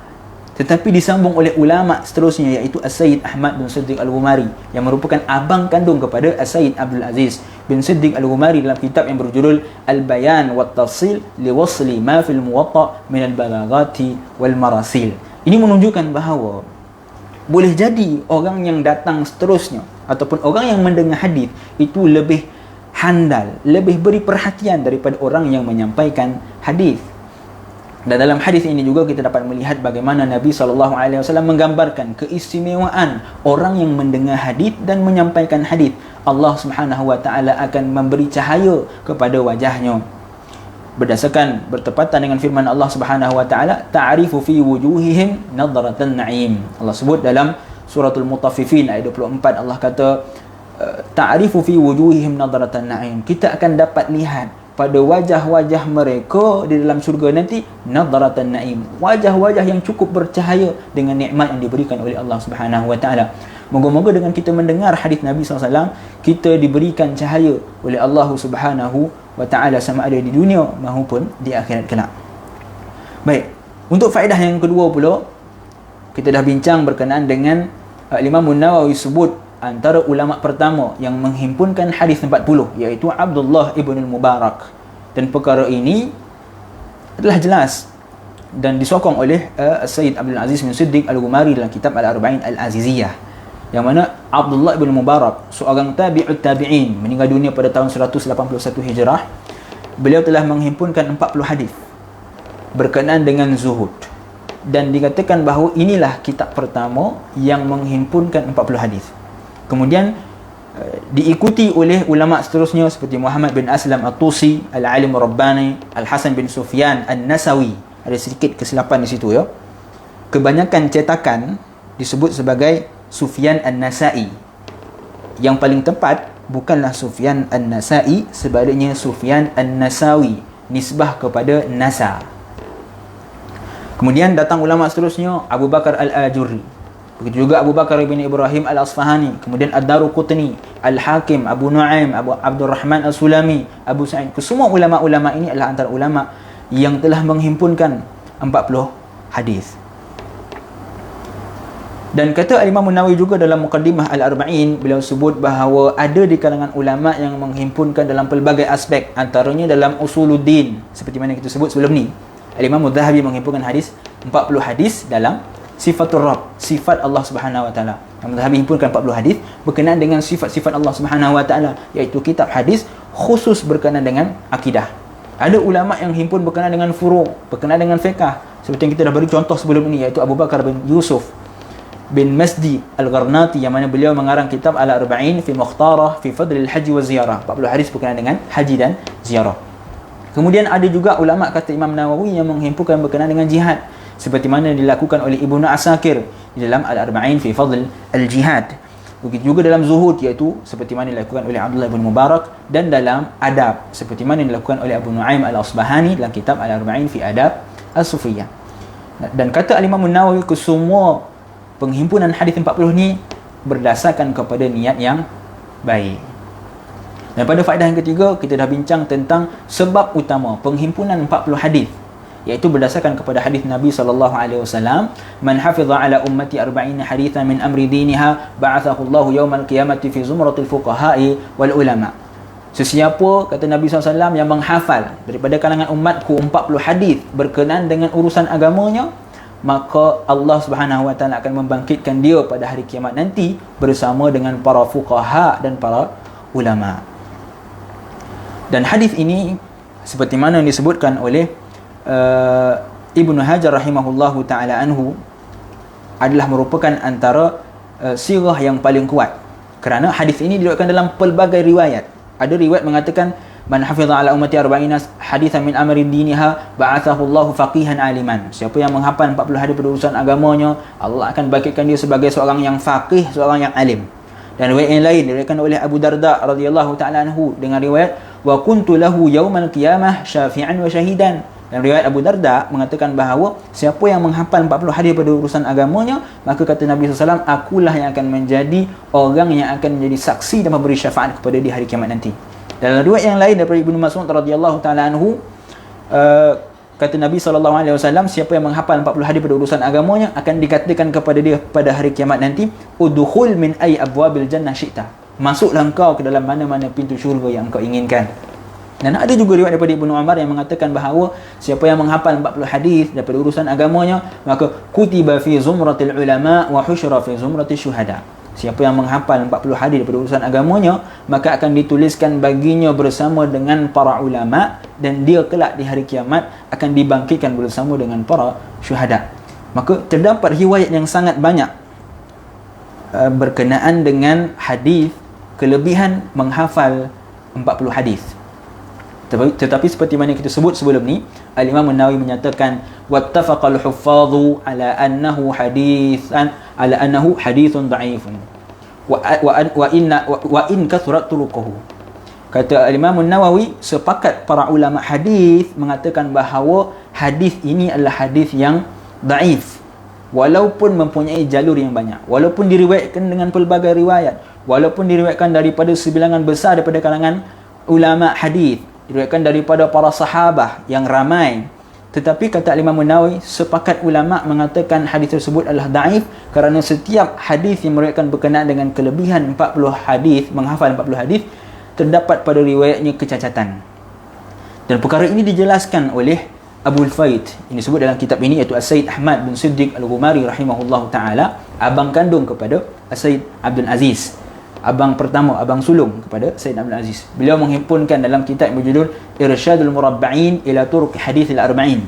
tetapi disambung oleh ulama seterusnya, iaitu As-Sayyid Ahmad bin Siddiq Al-Ghumari yang merupakan abang kandung kepada As-Sayyid Abdul Aziz bin Siddiq Al-Ghumari dalam kitab yang berjudul Al-Bayan wa Tafsil li wasli ma fil Muwatta min al-balaghati wal marasil. Ini menunjukkan bahawa boleh jadi orang yang datang seterusnya ataupun orang yang mendengar hadis itu lebih handal, lebih beri perhatian daripada orang yang menyampaikan hadis. Dan dalam hadis ini juga kita dapat melihat bagaimana Nabi SAW menggambarkan keistimewaan orang yang mendengar hadis dan menyampaikan hadis. Allah Subhanahu wa taala akan memberi cahaya kepada wajahnya. Berdasarkan bertepatan dengan firman Allah Subhanahu wa taala, ta'rifu fi wujuhihim nadratan na'im. Allah sebut dalam suratul Mutaffifin ayat 24, Allah kata ta'rifu fi wujuhihim nadratan na'im. Kita akan dapat lihat pada wajah-wajah mereka di dalam syurga nanti nadratan na'im, wajah-wajah yang cukup bercahaya dengan nikmat yang diberikan oleh Allah Subhanahu wa taala. Moga-moga dengan kita mendengar hadis Nabi SAW, kita diberikan cahaya oleh Allah Subhanahu wa taala sama ada di dunia maupun di akhirat kelak. Baik, untuk faedah yang kedua pula, kita dah bincang berkenaan dengan Imam Nawawi sebut antara ulama pertama yang menghimpunkan hadis 40, iaitu Abdullah ibn al-Mubarak. Dan perkara ini adalah jelas dan disokong oleh Sayyid Abdul Aziz bin Siddiq Al-Ghumari dalam kitab Al-Arba'in Al-Aziziyah, yang mana Abdullah ibn Mubarak, seorang tabi'ut tabi'in, meninggal dunia pada tahun 181 Hijrah. Beliau telah menghimpunkan 40 hadis berkenaan dengan zuhud, dan dikatakan bahawa inilah kitab pertama yang menghimpunkan 40 hadis. Kemudian diikuti oleh ulama seterusnya seperti Muhammad bin Aslam At-Tusi, Al-Alim Rabbani, Al-Hasan bin Sufyan An-Nasawi. Ada sedikit kesilapan di situ ya. Kebanyakan cetakan disebut sebagai Sufyan An-Nasai. Yang paling tepat bukanlah Sufyan An-Nasai, sebaliknya Sufyan An-Nasawi, nisbah kepada Nasa. Kemudian datang ulama seterusnya, Abu Bakar Al-Ajurri, begitu juga Abu Bakar bin Ibrahim Al-Asfahani, kemudian Ad-Daruqutni, Al-Hakim, Abu Nu'aim, Abu Abdul Rahman Al-Sulami, Abu Sa'id. Semua ulama-ulama ini adalah antara ulama yang telah menghimpunkan 40 hadis. Dan kata Imam Nawawi juga dalam Muqaddimah Al-Arba'in, beliau sebut bahawa ada di kalangan ulama yang menghimpunkan dalam pelbagai aspek, antaranya dalam usuluddin, seperti mana kita sebut sebelum ni. Imam Adz-Dzahabi menghimpunkan hadis 40 hadis dalam Sifatul Rabb, sifat Allah Subhanahu wa taala. Imam Adz-Dzahabi himpunkan 40 hadis berkenaan dengan sifat-sifat Allah Subhanahu wa taala, iaitu kitab hadis khusus berkenaan dengan akidah. Ada ulama yang himpun berkenaan dengan furu', berkenaan dengan fiqh, seperti yang kita dah beri contoh sebelum ini, iaitu Abu Bakar bin Yusuf bin Masdi Al-Gharnati, yang mana beliau mengarang kitab Al-Arba'in fi Mukhtarah fi Fadlil Haji wa Ziyarah, 40 hadis berkenaan dengan haji dan ziarah. Kemudian ada juga ulama kata Imam Nawawi yang menghimpunkan berkenaan dengan jihad, seperti mana dilakukan oleh Ibnu Asakir di dalam Al-Arba'in fi Fadl Al-Jihad. Begitu juga dalam zuhud, iaitu seperti mana dilakukan oleh Abdullah bin Mubarak, dan dalam adab seperti mana dilakukan oleh Abu Nu'aim Al-Asbahani dalam kitab Al-Arba'in fi Adab As-Sufiyah. Dan kata Imam Nawawi, kesemua penghimpunan hadis 40 ni berdasarkan kepada niat yang baik. Dan pada faedah yang ketiga, kita dah bincang tentang sebab utama penghimpunan 40 hadis, iaitu berdasarkan kepada hadis Nabi SAW, man hafiza ala ummati 40 hadithan min amri diniha ba'athahu Allahu yawmal qiyamati fi zumratil fuqaha'i wal ulama. Sesiapa, kata Nabi SAW, yang menghafal daripada kalangan umatku 40 hadis berkenaan dengan urusan agamanya, maka Allah Subhanahu Wa Taala akan membangkitkan dia pada hari kiamat nanti bersama dengan para fuqaha dan para ulama. Dan hadis ini seperti mana yang disebutkan oleh Ibnu Hajar rahimahullahu taala anhu adalah merupakan antara sirah yang paling kuat, kerana hadis ini diriwayatkan dalam pelbagai riwayat. Ada riwayat mengatakan man hafiza ala ummati 40 hadithan min amri diniha ba'athahu Allahu faqihan aliman. Siapa yang menghafal 40 hadis pada urusan agamanya, Allah akan bangkitkan dia sebagai seorang yang faqih, seorang yang alim. Dan riwayat yang lain diriwayatkan oleh Abu Darda radhiyallahu taala anhu dengan riwayat wa kuntu lahu yaumal qiyamah syafi'an wa syahidan. Dan riwayat Abu Darda mengatakan bahawa siapa yang menghafal 40 hadis pada urusan agamanya, maka kata Nabi SAW, akulah yang akan menjadi orang yang akan menjadi saksi dan memberi syafaat kepada di hari kiamat nanti. Dalam riwayat yang lain daripada Ibnu Mas'ud radhiyallahu taala anhu, kata Nabi SAW, siapa yang menghafal 40 hadis pada urusan agamanya akan dikatakan kepada dia pada hari kiamat nanti, udkhul min ay abwabil jannah syi'ta. Masuklah engkau ke dalam mana-mana pintu syurga yang engkau inginkan. Dan ada juga riwayat daripada Ibnu Umar yang mengatakan bahawa siapa yang menghafal 40 hadis daripada urusan agamanya, maka kutiba fi zumratil ulama wa husyra fi zumratil syuhada. Siapa yang menghafal 40 hadis daripada urusan agamanya, maka akan dituliskan baginya bersama dengan para ulama, dan dia kelak di hari kiamat akan dibangkitkan bersama dengan para syuhada. Maka terdapat riwayat yang sangat banyak berkenaan dengan hadis kelebihan menghafal 40 hadis. Tetapi seperti mana kita sebut sebelum ni, Al-Imam An-Nawawi menyatakan wattafaqal huffadhu ala annahu hadithun dha'ifun wa in kathurat turuquhu. Kata Al-Imam An-Nawawi, sepakat para ulama hadis mengatakan bahawa hadis ini adalah hadis yang dhaif, walaupun mempunyai jalur yang banyak, walaupun diriwayatkan dengan pelbagai riwayat, walaupun diriwayatkan daripada sebilangan besar daripada kalangan ulama hadis, diriwayatkan daripada para sahabah yang ramai, tetapi kata Imam Nawawi, sepakat ulama mengatakan hadis tersebut adalah dhaif, kerana setiap hadis yang meriwayatkan berkenaan dengan kelebihan 40 hadis, menghafal 40 hadis, terdapat pada riwayatnya kecacatan. Dan perkara ini dijelaskan oleh Abul Faid, ini disebut dalam kitab ini, iaitu As-Sayyid Ahmad bin Siddiq Al-Ghumari rahimahullahu taala, abang kandung kepada As-Sayyid Abdul Aziz, abang pertama, abang sulung kepada Sayyid Abdul Aziz. Beliau menghimpunkan dalam kitab berjudul Irsyadul Murabba'in ila Turuq Hadithil Arba'in.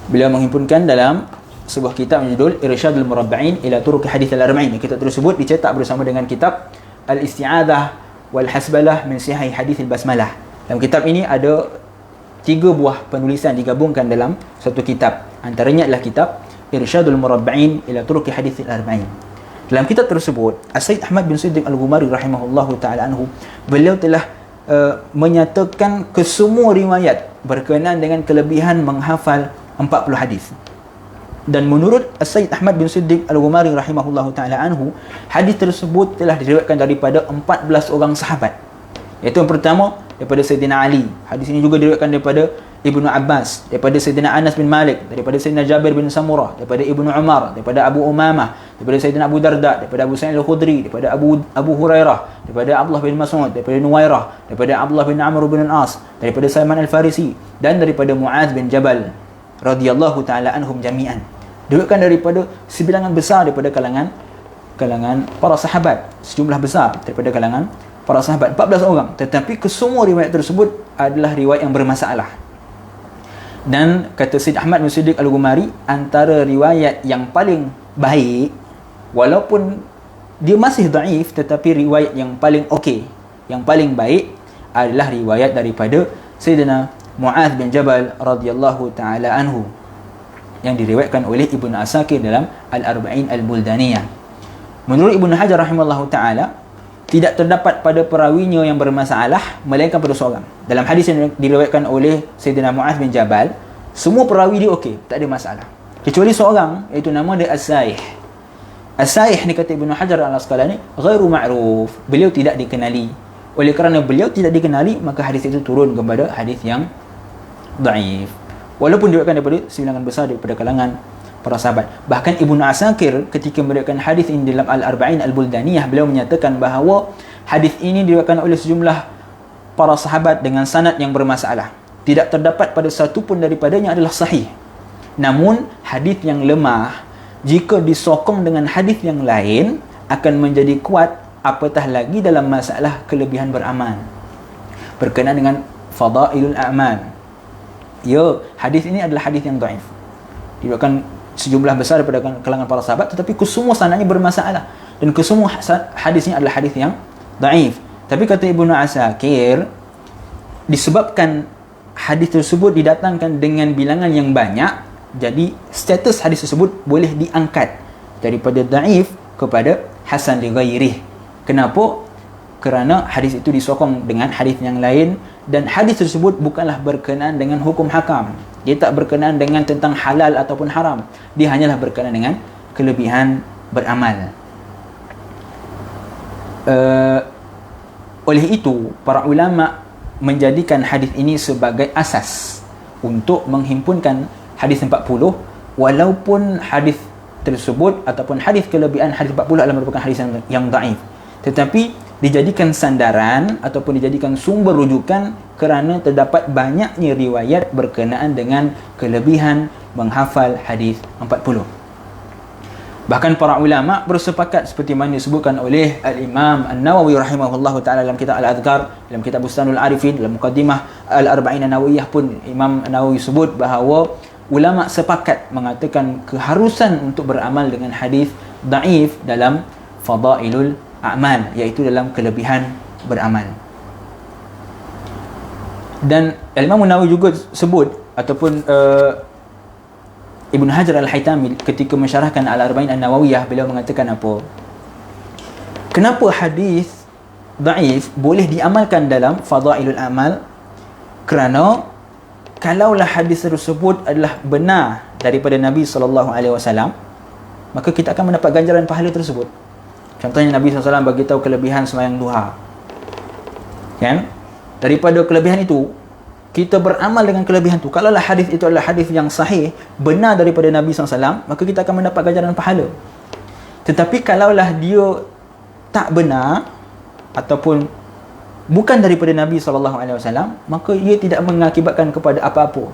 Beliau menghimpunkan dalam sebuah kitab berjudul Irsyadul Murabba'in ila Turuq Hadithil Arba'in. Kitab tersebut dicetak bersama dengan kitab Al-Isti'adzah wal Hasbalah min Sihih Hadithil Basmalah. Dalam kitab ini ada 3 buah penulisan digabungkan dalam satu kitab. Antaranya adalah kitab Irsyadul Murabba'in ila Turuq Hadithil Arba'in. Dalam kitab tersebut, As-Sayyid Ahmad bin Siddiq Al-Ghumari rahimahullahu ta'ala anhu, beliau telah menyatakan kesemua riwayat berkenaan dengan kelebihan menghafal 40 hadis. Dan menurut As-Sayyid Ahmad bin Siddiq Al-Ghumari rahimahullahu ta'ala anhu, hadis tersebut telah diriwayatkan daripada 14 orang sahabat. Iaitu yang pertama daripada Sayyidina Ali. Hadis ini juga diriwayatkan daripada Ibnu Abbas, daripada Sayyidina Anas bin Malik, daripada Sayyidina Jabir bin Samurah, daripada Ibnu Umar, daripada Abu Umamah, daripada Sayyidina Abu Darda, daripada Abu Sa'id Al-Khudri, daripada Abu Hurairah, daripada Abdullah bin Mas'ud, daripada Nuwairah, daripada Abdullah bin Amr bin Al-As, daripada Salman Al-Farisi, dan daripada Mu'adz bin Jabal radhiyallahu taala anhum jami'an. Diriwayatkan daripada sebilangan besar daripada kalangan para sahabat, sejumlah besar daripada kalangan para sahabat, 14 orang. Tetapi kesemua riwayat tersebut adalah riwayat yang bermasalah. Dan kata Sayyid Ahmad bin Siddiq Al-Ghumari, antara riwayat yang paling baik, walaupun dia masih dhaif, tetapi riwayat yang paling okey, yang paling baik adalah riwayat daripada Sayyidina Mu'adz bin Jabal radhiyallahu taala anhu, yang diriwayatkan oleh Ibnu Asakir dalam Al-Arba'in Al-Buldaniyah. Menurut Ibnu Hajar rahimahullahu taala, tidak terdapat pada perawinya yang bermasalah melainkan pada seorang. Dalam hadis yang diriwayatkan oleh Sayyidina Mu'adz bin Jabal, semua perawi dia okey, tak ada masalah, kecuali seorang, iaitu nama dia As-Saih. As-Saih ni kata Ibnu Hajar Al-Asqalani, ghairu ma'ruf, beliau tidak dikenali. Oleh kerana beliau tidak dikenali, maka hadis itu turun kepada hadis yang dhaif. Walaupun diriwayatkan daripada sebilangan besar daripada kalangan para sahabat. Bahkan Ibnu Asakir ketika meriwayatkan hadis ini dalam Al-Arba'in Al-Buldaniyah, beliau menyatakan bahawa hadis ini diriwayatkan oleh sejumlah para sahabat dengan sanad yang bermasalah. Tidak terdapat pada satu pun daripadanya adalah sahih. Namun hadis yang lemah jika disokong dengan hadis yang lain akan menjadi kuat, apatah lagi dalam masalah kelebihan beramal berkenaan dengan fadailul a'mal. Ya, hadis ini adalah hadis yang dhaif. Diriwayatkan sejumlah besar daripada kalangan para sahabat, tetapi kesemua sanadnya bermasalah dan kesemua hadisnya adalah hadis yang dhaif. Tapi kata Ibnu Asakir, disebabkan hadis tersebut didatangkan dengan bilangan yang banyak, jadi status hadis tersebut boleh diangkat daripada dhaif kepada hasan li ghairih. Kenapa? Kerana hadis itu disokong dengan hadis yang lain, dan hadis tersebut bukanlah berkenaan dengan hukum hakam. Dia tak berkenaan dengan tentang halal ataupun haram. Dia hanyalah berkenaan dengan kelebihan beramal. Oleh itu, para ulama menjadikan hadis ini sebagai asas untuk menghimpunkan hadis 40, walaupun hadis tersebut ataupun hadis kelebihan hadis 40 adalah merupakan hadis yang dhaif, tetapi dijadikan sandaran ataupun dijadikan sumber rujukan kerana terdapat banyaknya riwayat berkenaan dengan kelebihan menghafal hadis 40. Bahkan para ulama bersepakat seperti mana disebutkan oleh Al-Imam An-Nawawi rahimahullahu ta'ala dalam kitab Al-Adhkar, dalam kitab Bustanul Arifin, dalam muqaddimah Al-Arba'in An-Nawawiyah pun Imam An-Nawawi sebut bahawa ulama sepakat mengatakan keharusan untuk beramal dengan hadis dhaif dalam fadailul a'mal, iaitu dalam kelebihan beramal. Dan Imam An-Nawawi juga sebut ataupun Ibn Hajar Al-Haytami ketika mensyarahkan Al-Arba'in An-Nawawiyah, beliau mengatakan apa? Kenapa hadis dhaif boleh diamalkan dalam fadailul a'mal? Kerana kalaulah hadis tersebut adalah benar daripada Nabi SAW, maka kita akan mendapat ganjaran pahala tersebut. Contohnya Nabi SAW bagi tahu kelebihan sembahyang duha, kan? Daripada kelebihan itu, kita beramal dengan kelebihan itu. Kalaulah hadis itu adalah hadis yang sahih, benar daripada Nabi SAW, maka kita akan mendapat ganjaran pahala. Tetapi kalaulah dia tak benar ataupun bukan daripada Nabi SAW, maka ia tidak mengakibatkan kepada apa-apa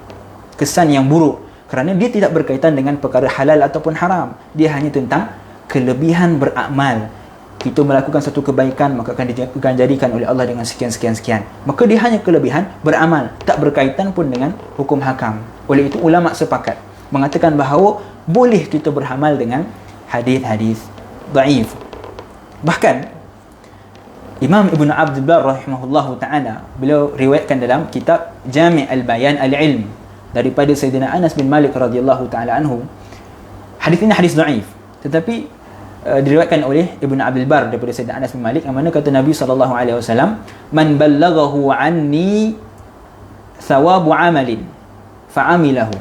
kesan yang buruk, kerana dia tidak berkaitan dengan perkara halal ataupun haram. Dia hanya tentang kelebihan beramal. Kita melakukan satu kebaikan, maka akan diganjarikan oleh Allah dengan sekian. Maka dia hanya kelebihan beramal, tak berkaitan pun dengan hukum hakam. Oleh itu ulama sepakat mengatakan bahawa boleh kita beramal dengan hadis-hadis dhaif. Bahkan Imam Ibn Abdul Bar rahimahullahu ta'ala, beliau riwayatkan dalam kitab Jami' al-Bayan al-Ilm daripada Sayyidina Anas bin Malik radhiyallahu ta'ala anhu. Hadis ini hadis dhaif, tetapi diriwayatkan oleh Ibn Abdul Bar daripada Sayyidina Anas bin Malik, yang mana kata Nabi SAW, man ballaghahu anni thawabu amalin fa'amilahu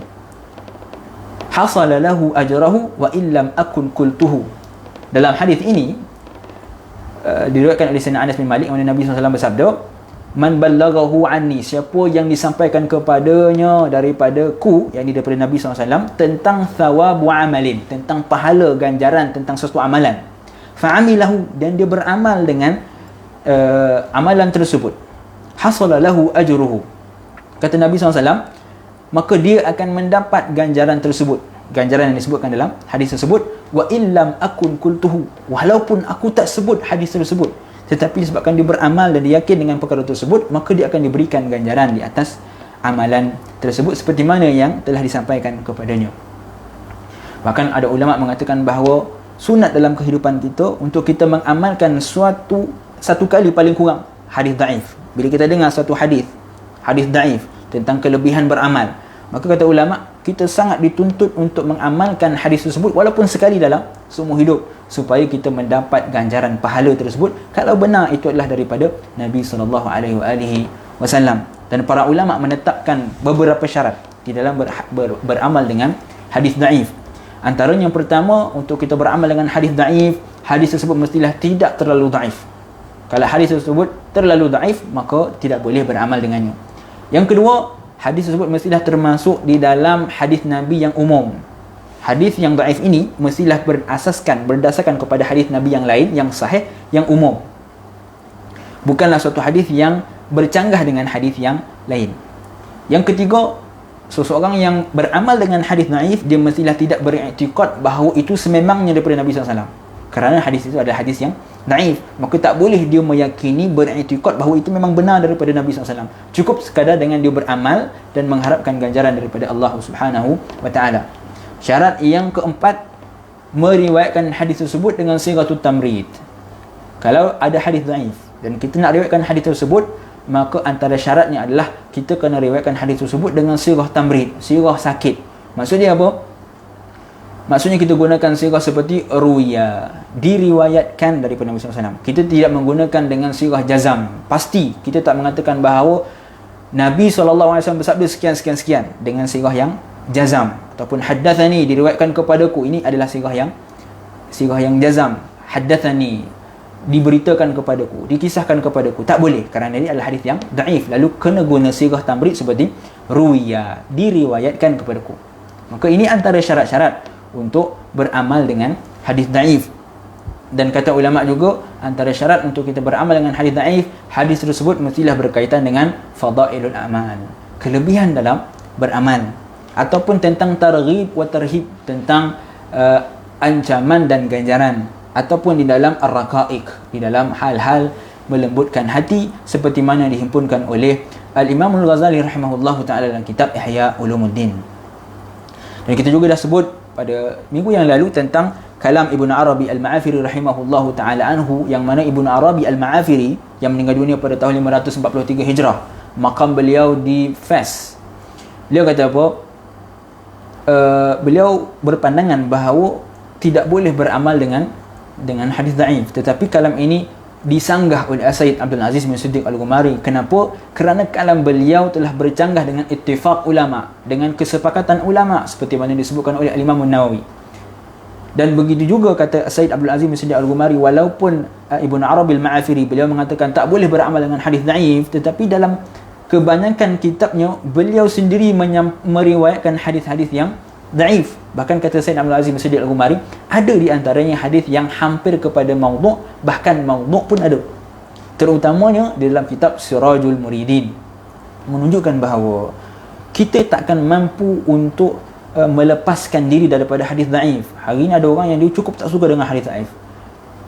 hasala lahu ajrahu wa illam akun kultuhu. Dalam hadis ini diriwayatkan oleh Sayyidina Anas bin Malik, yang mana Nabi SAW bersabda, man ballaghahu anni, siapa yang disampaikan kepadanya daripadaku, yakni daripada Nabi SAW, tentang thawabu amalin, tentang pahala ganjaran tentang sesuatu amalan, fa'amilahu, dan dia beramal dengan amalan tersebut, hasala lahu ajruhu, kata Nabi SAW, maka dia akan mendapat ganjaran tersebut. Ganjaran yang disebutkan dalam hadis tersebut, wa illam akun kultuhu, walaupun aku tak sebut hadis tersebut, tetapi disebabkan dia beramal dan dia yakin dengan perkara tersebut, maka dia akan diberikan ganjaran di atas amalan tersebut seperti mana yang telah disampaikan kepadanya. Bahkan ada ulama mengatakan bahawa sunat dalam kehidupan kita untuk kita mengamalkan satu kali paling kurang hadis dhaif. Bila kita dengar satu hadis dhaif tentang kelebihan beramal, maka kata ulama, kita sangat dituntut untuk mengamalkan hadis tersebut walaupun sekali dalam seumur hidup, supaya kita mendapat ganjaran pahala tersebut kalau benar itu adalah daripada Nabi SAW. Dan para ulama menetapkan beberapa syarat di dalam beramal dengan hadis dhaif. Antaranya yang pertama, untuk kita beramal dengan hadis dhaif, hadis tersebut mestilah tidak terlalu dhaif. Kalau hadis tersebut terlalu dhaif, maka tidak boleh beramal dengannya. Yang kedua, hadis tersebut mestilah termasuk di dalam hadis Nabi yang umum. Hadis yang dhaif ini mestilah berdasarkan kepada hadis Nabi yang lain, yang sahih, yang umum. Bukanlah suatu hadis yang bercanggah dengan hadis yang lain. Yang ketiga, seseorang yang beramal dengan hadis dhaif, dia mestilah tidak beriktikad bahawa itu sememangnya daripada Nabi SAW. Kerana hadis itu adalah hadis yang dhaif, maka tak boleh dia meyakini, beriktikad bahawa itu memang benar daripada Nabi SAW. Cukup sekadar dengan dia beramal dan mengharapkan ganjaran daripada Allah Subhanahu wa taala. Syarat yang keempat, meriwayatkan hadis tersebut dengan sighatul tamrid. Kalau ada hadis dhaif dan kita nak riwayatkan hadis tersebut, maka antara syaratnya adalah kita kena riwayatkan hadis tersebut dengan sirah tamrid, sirah sakit. Maksudnya apa? Maksudnya kita gunakan sirah seperti ruya, diriwayatkan daripada Nabi SAW. Kita tidak menggunakan dengan sirah jazam, pasti. Kita tak mengatakan bahawa Nabi SAW bersabda sekian dengan sirah yang jazam, ataupun haddathani, diriwayatkan kepadaku. Ini adalah sirah yang jazam. Haddathani, diberitakan kepadaku, dikisahkan kepadaku. Tak boleh, kerana ini adalah hadis yang dhaif. Lalu kena guna sirah tamrid seperti ruya, diriwayatkan kepadaku. Maka ini antara syarat-syarat untuk beramal dengan hadis dhaif. Dan kata ulama juga, antara syarat untuk kita beramal dengan hadis dhaif, hadis tersebut mestilah berkaitan dengan fadailul amal, kelebihan dalam beramal, ataupun tentang targhib wa tarhib, tentang ancaman dan ganjaran, ataupun di dalam ar-raqaiq, di dalam hal-hal melembutkan hati, seperti mana dihimpunkan oleh Al-Imam Al-Ghazali rahimahullahu ta'ala dalam kitab Ihya Ulumuddin. Dan kita juga dah sebut pada minggu yang lalu tentang kalam Ibn Arabi Al-Ma'afiri rahimahullahu ta'ala anhu, yang mana Ibn Arabi Al-Ma'afiri yang meninggal dunia pada tahun 543 Hijrah, makam beliau di Fes. Beliau kata apa? Beliau berpandangan bahawa tidak boleh beramal dengan hadis dhaif, tetapi kalam ini disanggah oleh Sayyid Abdul Aziz bin Siddiq Al-Ghumari. Kenapa? Kerana kalam beliau telah bercanggah dengan ittifaq ulama, dengan kesepakatan ulama, seperti mana disebutkan oleh Imam An-Nawawi. Dan begitu juga kata Sayyid Abdul Aziz bin Siddiq Al-Ghumari, walaupun Ibn Arabi Al-Ma'afiri beliau mengatakan tak boleh beramal dengan hadis dhaif, tetapi dalam kebanyakan kitabnya beliau sendiri meriwayatkan hadis-hadis yang dhaif. Bahkan kata Sayyid Abdul Aziz bin Siddiq Al-Ghumari, ada di antaranya hadis yang hampir kepada maudhu', bahkan maudhu' pun ada. Terutamanya di dalam kitab Sirajul Muridin, menunjukkan bahawa kita takkan mampu untuk melepaskan diri daripada hadis dhaif. Hari ini ada orang yang dia cukup tak suka dengan hadis dhaif.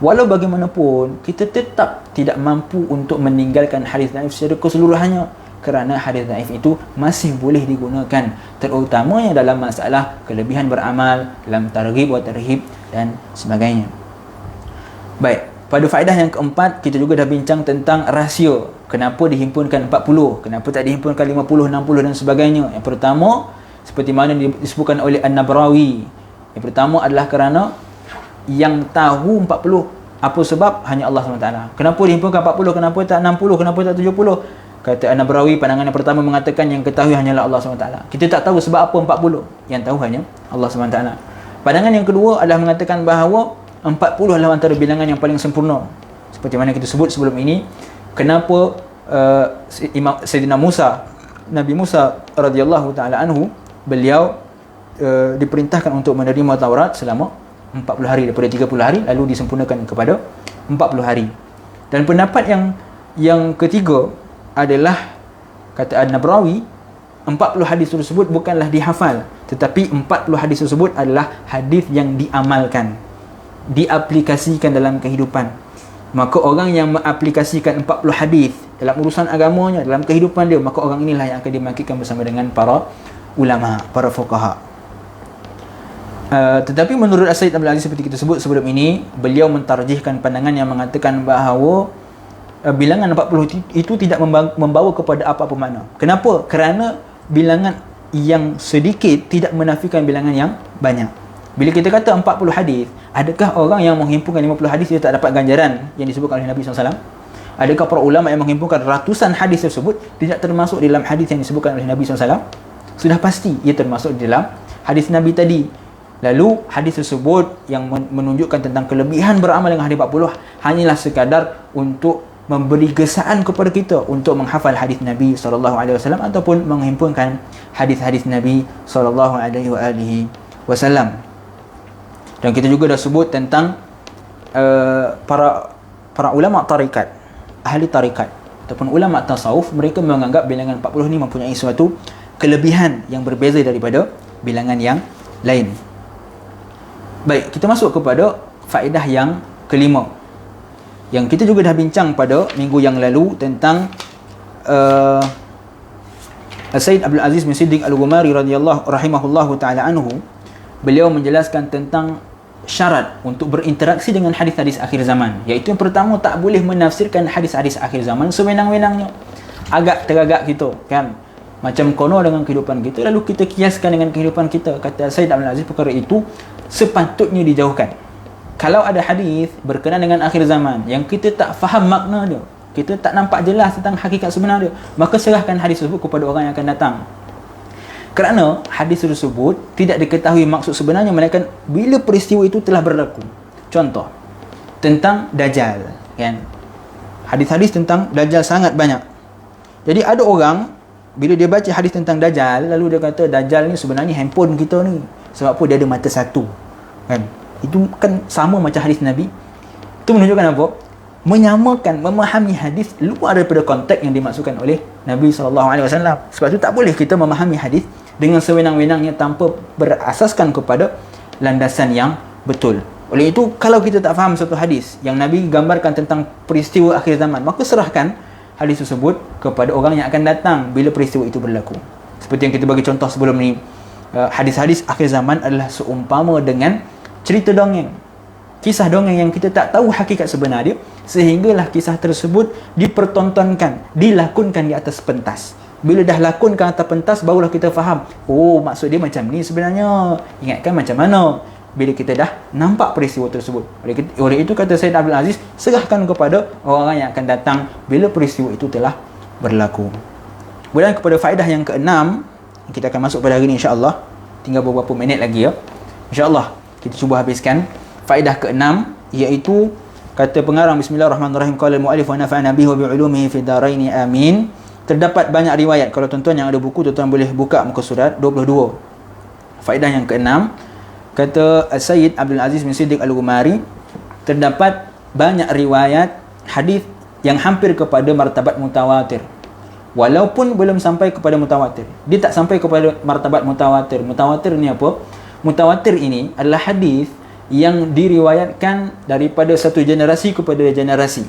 Walau bagaimanapun, kita tetap tidak mampu untuk meninggalkan hadis dhaif secara keseluruhannya, kerana hadis dhaif itu masih boleh digunakan, terutamanya dalam masalah kelebihan beramal, dalam targhib wa tarhib dan sebagainya. Baik, pada faedah yang keempat, kita juga dah bincang tentang rahsia. Kenapa dihimpunkan 40, kenapa tak dihimpunkan 50, 60 dan sebagainya. Yang pertama, seperti mana disebutkan oleh An-Nabrawi, yang pertama adalah kerana yang tahu 40 apa sebab hanya Allah SWT. Kenapa dihimpunkan 40, kenapa tak 60, kenapa tak 70? Kata An-Nabrawi, pandangan yang pertama mengatakan yang ketahui hanyalah Allah SWT. Kita tak tahu sebab apa 40, yang tahu hanya Allah SWT. Pandangan yang kedua adalah mengatakan bahawa 40 adalah antara bilangan yang paling sempurna. Seperti mana kita sebut sebelum ini, kenapa Sayyidina Musa, Nabi Musa radhiyallahu ta'ala anhu, beliau diperintahkan untuk menerima Taurat selama 40 hari, daripada 30 hari lalu disempurnakan kepada 40 hari. Dan pendapat yang ketiga adalah, kata An-Nabrawi, 40 hadis tersebut bukanlah dihafal, tetapi 40 hadis tersebut adalah hadis yang diamalkan, diaplikasikan dalam kehidupan. Maka orang yang mengaplikasikan 40 hadis dalam urusan agamanya, dalam kehidupan dia, maka orang inilah yang akan dimangkitkan bersama dengan para ulama, para fuqaha. Tetapi menurut Sayyid Abdul Aziz, seperti kita sebut sebelum ini, beliau mentarjihkan pandangan yang mengatakan bahawa bilangan 40 itu tidak membawa kepada apa-apa makna. Kenapa? Kerana bilangan yang sedikit tidak menafikan bilangan yang banyak. Bila kita kata 40 hadis, adakah orang yang menghimpunkan 50 hadis dia tak dapat ganjaran yang disebutkan oleh Nabi SAW? Adakah para ulama yang menghimpunkan ratusan hadis tersebut tidak termasuk dalam hadis yang disebutkan oleh Nabi SAW? Sudah pasti ia termasuk di dalam hadis Nabi tadi. Lalu hadis tersebut yang menunjukkan tentang kelebihan beramal dengan hadis 40 hanyalah sekadar untuk memberi gesaan kepada kita untuk menghafal hadis Nabi SAW ataupun menghimpunkan hadis-hadis Nabi SAW. Dan kita juga dah sebut tentang para ulama tarikat, ahli tarikat ataupun ulama tasawuf, mereka menganggap bilangan 40 ni mempunyai suatu kelebihan yang berbeza daripada bilangan yang lain. Baik, kita masuk kepada faedah yang kelima, yang kita juga dah bincang pada minggu yang lalu tentang Sayyid Abdul Aziz bin Siddiq Al-Ghumari radhiyallahu rahimahullahu taala anhu. Beliau menjelaskan tentang syarat untuk berinteraksi dengan hadis-hadis akhir zaman, iaitu yang pertama, tak boleh menafsirkan hadis-hadis akhir zaman sewenang-wenangnya. Agak teragak kita kan, macam kono dengan kehidupan kita, lalu kita kiaskan dengan kehidupan kita. Kata Sayyid Abdul Aziz, perkara itu sepatutnya dijauhkan. Kalau ada hadis berkenaan dengan akhir zaman yang kita tak faham makna dia, kita tak nampak jelas tentang hakikat sebenar dia, maka serahkan hadis tersebut kepada orang yang akan datang. Kerana hadis tersebut tidak diketahui maksud sebenarnya, melainkan bila peristiwa itu telah berlaku. Contoh tentang Dajjal kan, hadis-hadis tentang Dajjal sangat banyak. Jadi ada orang bila dia baca hadis tentang Dajjal, lalu dia kata Dajjal ni sebenarnya handphone kita ni, sebab apa? Dia ada mata satu kan. Itu kan sama macam hadis Nabi. Itu menunjukkan apa? Menyamakan, memahami hadis luar daripada konteks yang dimaksudkan oleh Nabi SAW. Sebab itu tak boleh kita memahami hadis dengan sewenang-wenangnya tanpa berasaskan kepada landasan yang betul. Oleh itu, kalau kita tak faham satu hadis yang Nabi gambarkan tentang peristiwa akhir zaman, maka serahkan hadis tersebut kepada orang yang akan datang bila peristiwa itu berlaku. Seperti yang kita bagi contoh sebelum ni, hadis-hadis akhir zaman adalah seumpama dengan cerita dongeng, kisah dongeng yang kita tak tahu hakikat sebenar dia, sehinggalah kisah tersebut dipertontonkan, dilakonkan di atas pentas. Bila dah lakon ke atas pentas, barulah kita faham, oh maksud dia macam ni sebenarnya, ingatkan macam mana bila kita dah nampak peristiwa tersebut. Oleh itu kata Sayyid Abdul Aziz, serahkan kepada orang yang akan datang bila peristiwa itu telah berlaku. Kemudian kepada faedah yang keenam, kita akan masuk pada hari ini insya-Allah. Tinggal beberapa minit lagi ya. Insya-Allah kita cuba habiskan faedah keenam, iaitu kata pengarang, bismillahirrahmanirrahim, qala al-muallif wa nafa'ana bihi wa bi 'ulumihi fid dharain amin. Terdapat banyak riwayat. Kalau tuan-tuan yang ada buku, tuan-tuan boleh buka muka surat 22. Faedah yang keenam, kata Sayyid Abdul Aziz bin Siddiq Al-Ghumari, terdapat banyak riwayat hadis yang hampir kepada martabat mutawatir, walaupun belum sampai kepada mutawatir. Dia tak sampai kepada martabat mutawatir. Mutawatir ni apa? Mutawatir ini adalah hadis yang diriwayatkan daripada satu generasi kepada generasi,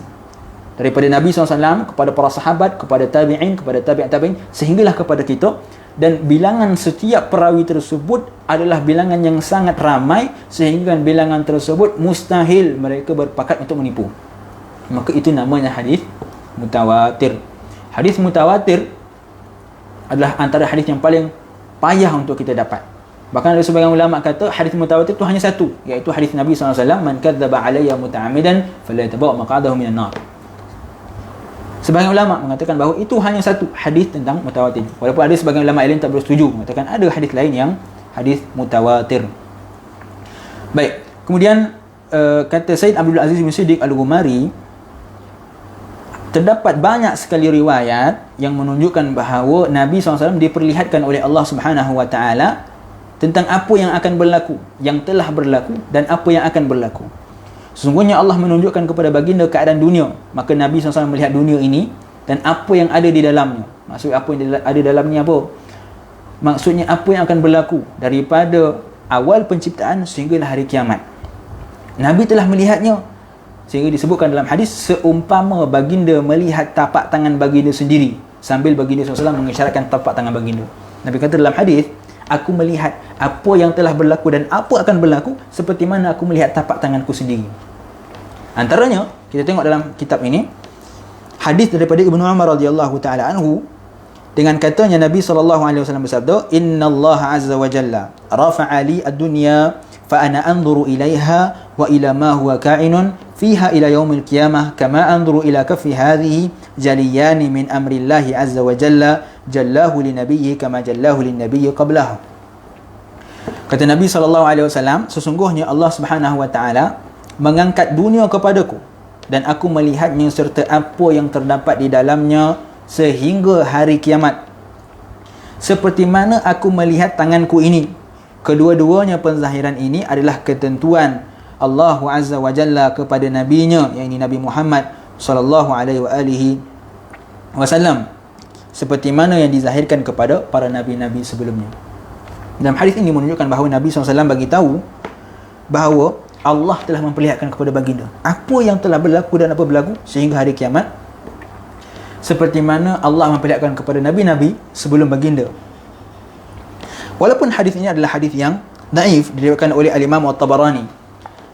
daripada Nabi SAW kepada para sahabat, kepada tabi'in, kepada tabi'in, sehinggalah kepada kita. Dan bilangan setiap perawi tersebut adalah bilangan yang sangat ramai, sehingga bilangan tersebut mustahil mereka berpakat untuk menipu. Maka itu namanya hadis mutawatir. Hadis mutawatir adalah antara hadis yang paling payah untuk kita dapat. Bahkan ada sebagian ulama kata hadis mutawatir itu hanya satu, iaitu hadis Nabi SAW, man kadzdzaba alayya muta'ammidan falyatabawwa maq'adahu minan nar. Sebagian ulama mengatakan bahawa itu hanya satu hadis tentang mutawatir, walaupun ada sebagian ulama lain tak bersetuju, mengatakan ada hadis lain yang hadis mutawatir. Baik, kemudian kata Sayyid Abdul Aziz bin Siddiq Al-Ghumari, terdapat banyak sekali riwayat yang menunjukkan bahawa Nabi SAW diperlihatkan oleh Allah Subhanahu Wa Taala tentang apa yang akan berlaku, yang telah berlaku dan apa yang akan berlaku. Sesungguhnya Allah menunjukkan kepada baginda keadaan dunia, maka Nabi SAW melihat dunia ini dan apa yang ada di dalamnya. Maksud apa yang ada dalam ni apa? Maksudnya apa yang akan berlaku daripada awal penciptaan sehinggalah hari kiamat. Nabi telah melihatnya, sehingga disebutkan dalam hadis, seumpama baginda melihat tapak tangan baginda sendiri, sambil baginda SAW mengisyaratkan tapak tangan baginda. Nabi kata dalam hadis, aku melihat apa yang telah berlaku dan apa akan berlaku seperti mana aku melihat tapak tanganku sendiri. Antaranya, kita tengok dalam kitab ini, hadis daripada Ibnu Umar radhiyallahu taala anhu, dengan katanya Nabi SAW bersabda, Inna Allah Azza wa Jalla rafa'a li ad-dunya fa ana anzuru ilaiha wa ila ma huwa ka'inun fiha ila yaumil qiyamah kama anzuru ila kaffi hadhihi jaliyani min amrillahi Azza wa Jalla jallahu li nabiyyi kama jallahu lin nabiyyi qablahu. Kata Nabi SAW, sesungguhnya Allah Subhanahu wa taala mengangkat dunia kepadaku dan aku melihatnya serta apa yang terdapat di dalamnya sehingga hari kiamat. Seperti mana aku melihat tanganku ini. Kedua-duanya penzahiran ini adalah ketentuan Allah Azza wa Jalla kepada nabinya, yang ini Nabi Muhammad sallallahu alaihi wasallam, seperti mana yang dizahirkan kepada para nabi-nabi sebelumnya. Dalam hadis ini menunjukkan bahawa Nabi SAW bagi tahu bahawa Allah telah memperlihatkan kepada baginda apa yang telah berlaku dan apa berlaku sehingga hari kiamat, seperti mana Allah memperlihatkan kepada nabi-nabi sebelum baginda. Walaupun hadis ini adalah hadis yang daif, diriwayatkan oleh Al-Imam At-Tabarani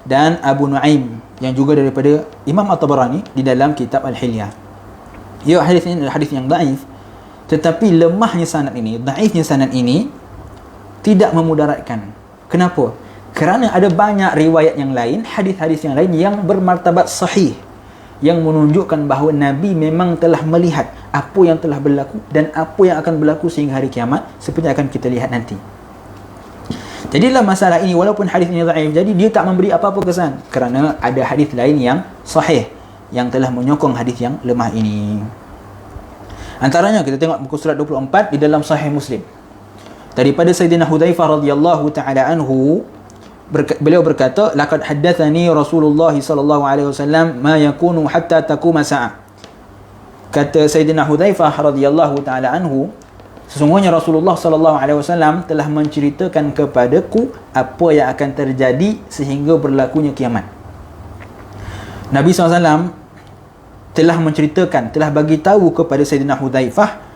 dan Abu Nuaim, yang juga daripada Imam At-Tabarani di dalam kitab Al-Hilyah. Ya, hadis ini adalah hadis yang daif, tetapi lemahnya sanad ini, daifnya sanad ini tidak memudaratkan. Kenapa? Kerana ada banyak riwayat yang lain, hadis-hadis yang lain yang bermartabat sahih, yang menunjukkan bahawa Nabi memang telah melihat apa yang telah berlaku dan apa yang akan berlaku sehingga hari kiamat, seperti akan kita lihat nanti. Jadi dalam masalah ini, walaupun hadis ini dhaif, jadi dia tak memberi apa-apa kesan, kerana ada hadis lain yang sahih yang telah menyokong hadis yang lemah ini. Antaranya kita tengok muka surat 24 di dalam Sahih Muslim. Daripada Sayyidina Hudzaifah radhiyallahu taala anhu, beliau berkata, laqad haddatsani Rasulullah sallallahu alaihi wasallam ma yakunu hatta taquma sa'ah. Kata Sayyidina Hudzaifah radhiyallahu taala anhu, sesungguhnya Rasulullah sallallahu alaihi wasallam telah menceritakan kepadaku apa yang akan terjadi sehingga berlakunya kiamat. Nabi SAW telah menceritakan, telah bagi tahu kepada Sayyidina Hudzaifah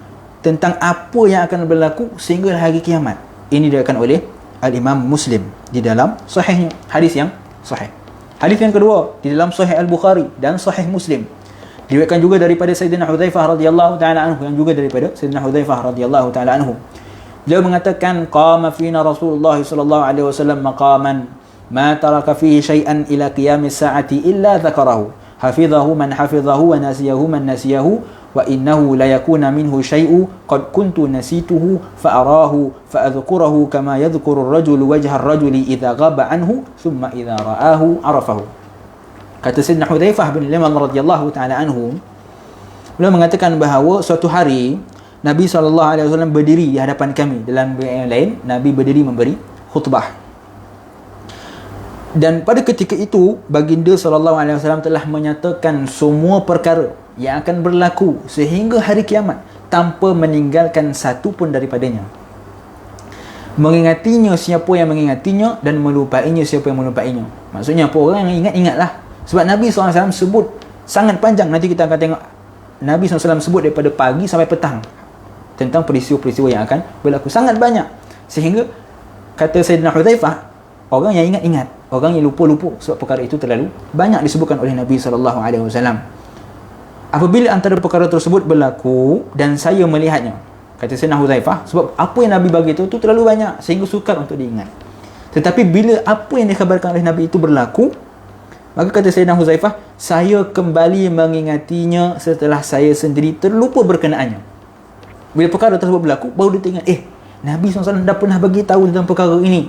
tentang apa yang akan berlaku sehingga hari kiamat. Ini diriwayatkan oleh Al-Imam Muslim di dalam sahihnya, hadis yang sahih. Hadis yang kedua di dalam Sahih Al-Bukhari dan Sahih Muslim, diriwayatkan juga daripada Sayyidina Hudzaifah radhiyallahu taala anhu, yang juga daripada Sayyidina Hudzaifah radhiyallahu taala anhu. Beliau mengatakan, qama fina Rasulullah sallallahu alaihi wasallam maqaman ma taraka fihi syai'an ila qiyamis sa'ati illa dzakarahu hafizahu man hafizahu wa nasiyahu man nasiyahu wa innahu la yakuna minhu syai'u qad kuntu nasituhu fa arahu fa adhkurahu kama yadhkuru ar-rajulu wajha ar-rajuli idza ghaba anhu thumma idza ra'ahu arafahu. Kata Sayyidina Hudzaifah bin Yaman radhiyallahu taala anhu, beliau mengatakan bahawa suatu hari Nabi SAW berdiri di hadapan kami. Dalam riwayat yang lain, Nabi berdiri memberi khutbah. Dan pada ketika itu, baginda SAW telah menyatakan semua perkara yang akan berlaku sehingga hari kiamat tanpa meninggalkan satu pun daripadanya. Mengingatinya siapa yang mengingatinya dan melupainya siapa yang melupainya. Maksudnya apa? Orang yang ingat, ingatlah. Sebab Nabi SAW sebut sangat panjang. Nanti kita akan tengok Nabi SAW sebut daripada pagi sampai petang tentang peristiwa-peristiwa yang akan berlaku. Sangat banyak. Sehingga kata Sayyidina Hudzaifah, orang yang ingat-ingat, orang yang lupa-lupa, sebab perkara itu terlalu banyak disebutkan oleh Nabi SAW. Apabila antara perkara tersebut berlaku dan saya melihatnya, kata Sayyidina Hudzaifah, sebab apa yang Nabi bagi itu terlalu banyak sehingga sukar untuk diingat. Tetapi bila apa yang dikhabarkan oleh Nabi itu berlaku, maka kata Sayyidina Hudzaifah, saya kembali mengingatinya setelah saya sendiri terlupa berkenaannya. Bila perkara tersebut berlaku, baru dia ingat, Nabi SAW dah pernah bagi tahu tentang perkara ini.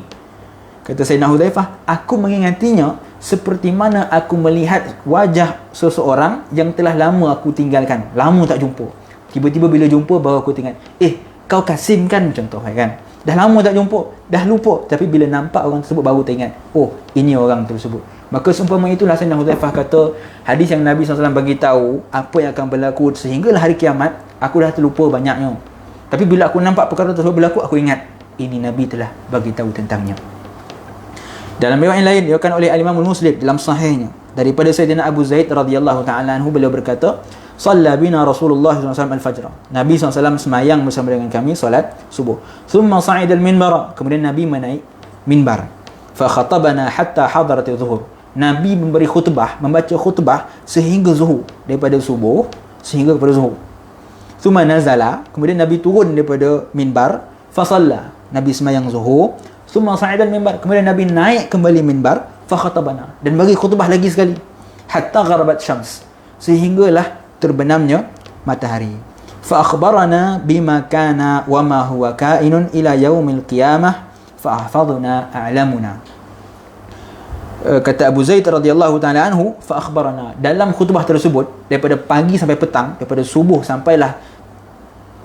Kata Sayyidina Hudzaifah, aku mengingatinya seperti mana aku melihat wajah seseorang yang telah lama aku tinggalkan, lama tak jumpa. Tiba-tiba bila jumpa baru aku teringat, kau Kasim kan, contoh kan. Dah lama tak jumpa, dah lupa, tapi bila nampak orang tersebut baru teringat, oh, ini orang tersebut. Maka seumpama itulah Sayyidina Hudzaifah kata, hadis yang Nabi SAW bagi tahu apa yang akan berlaku sehinggalah hari kiamat, aku dah terlupa banyaknya. Tapi bila aku nampak perkara tersebut berlaku, aku ingat, ini Nabi telah bagi tahu tentangnya. Dalam riwayat yang lain diriwayatkan oleh Al-Imam Muslim dalam sahihnya daripada Sayyidina Abu Zaid radhiyallahu taala anhu, beliau berkata, "Shalla bina Rasulullah SAW al-fajr." Nabi SAW semayang bersama dengan kami solat subuh. Thumma sa'ida al-minbar, kemudian Nabi menaik minbar. Fa khatabana hatta hadarat adh-dhuhur. Nabi memberi khutbah, membaca khutbah sehingga zuhur, daripada subuh sehingga kepada zuhur. Thumma nazala, kemudian Nabi turun daripada minbar, fa shalla, Nabi semayang zuhur. Thumma sa'ida al-minbar, kemudian Nabi naik kembali minbar, fa khatabana, dan bagi khutbah lagi sekali, hatta gharabat syams, sehinggalah terbenamnya matahari. Fa akhbarana bima kana wa ma huwa kainun ila yaumil qiyamah fa ahfadna a'lamuna. Kata Abu Zaid radhiyallahu taala anhu, fa akhbarana, dalam khutbah tersebut daripada pagi sampai petang, daripada subuh sampailah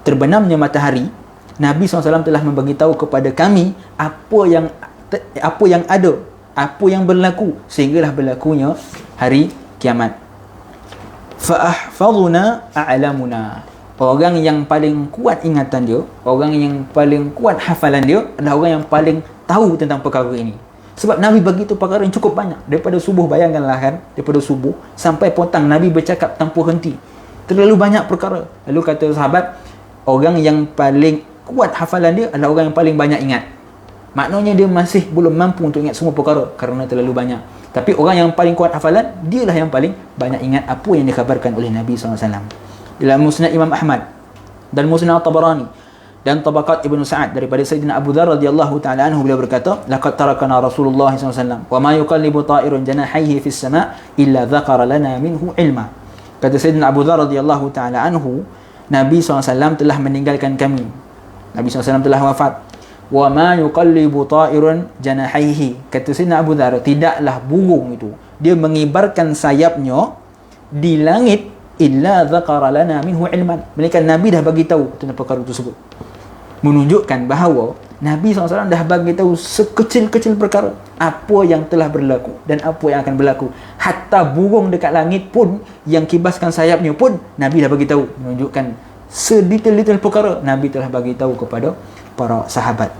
terbenamnya matahari, Nabi SAW telah memberitahu kepada kami apa yang ada, apa yang berlaku, sehinggalah berlakunya hari kiamat. Fa ahfazuna a'lamuna, orang yang paling kuat ingatan dia, orang yang paling kuat hafalan dia adalah orang yang paling tahu tentang perkara ini. Sebab Nabi bagi tu perkara yang cukup banyak. Daripada subuh, bayangkanlah kan, daripada subuh sampai petang Nabi bercakap tanpa henti. Terlalu banyak perkara. Lalu kata sahabat, orang yang paling kuat hafalan dia adalah orang yang paling banyak ingat. Maknanya dia masih belum mampu untuk ingat semua perkara kerana terlalu banyak. Tapi orang yang paling kuat hafalan, dialah yang paling banyak ingat apa yang dikhabarkan oleh Nabi SAW. Dalam Musnad Imam Ahmad dan Musnad Tabarani dan Tabaqat Ibnu Sa'ad daripada Sayyidina Abu Dzar radhiyallahu taala anhu, beliau berkata, laqad tarakana Rasulullah SAW wa ma yuqallibu ta'irun janahaihi fis sama' illa dzakara lana minhu ilma. Kata Sayyidina Abu Dzar radhiyallahu taala anhu, Nabi SAW telah meninggalkan kami. Nabi SAW telah wafat. Wa ma yuqallibu ta'irun janahaihi, kata Sayyidina Abu Dzar, tidaklah burung itu dia mengibarkan sayapnya di langit illa dzakara lana minhu ilman, melainkan Nabi dah bagi tahu tentang perkara tersebut. Menunjukkan bahawa Nabi SAW dah bagi tahu sekecil-kecil perkara apa yang telah berlaku dan apa yang akan berlaku. Hatta burung dekat langit pun yang kibaskan sayapnya pun Nabi dah bagi tahu. Menunjukkan sedetail-detail perkara Nabi telah bagi tahu kepada para sahabat.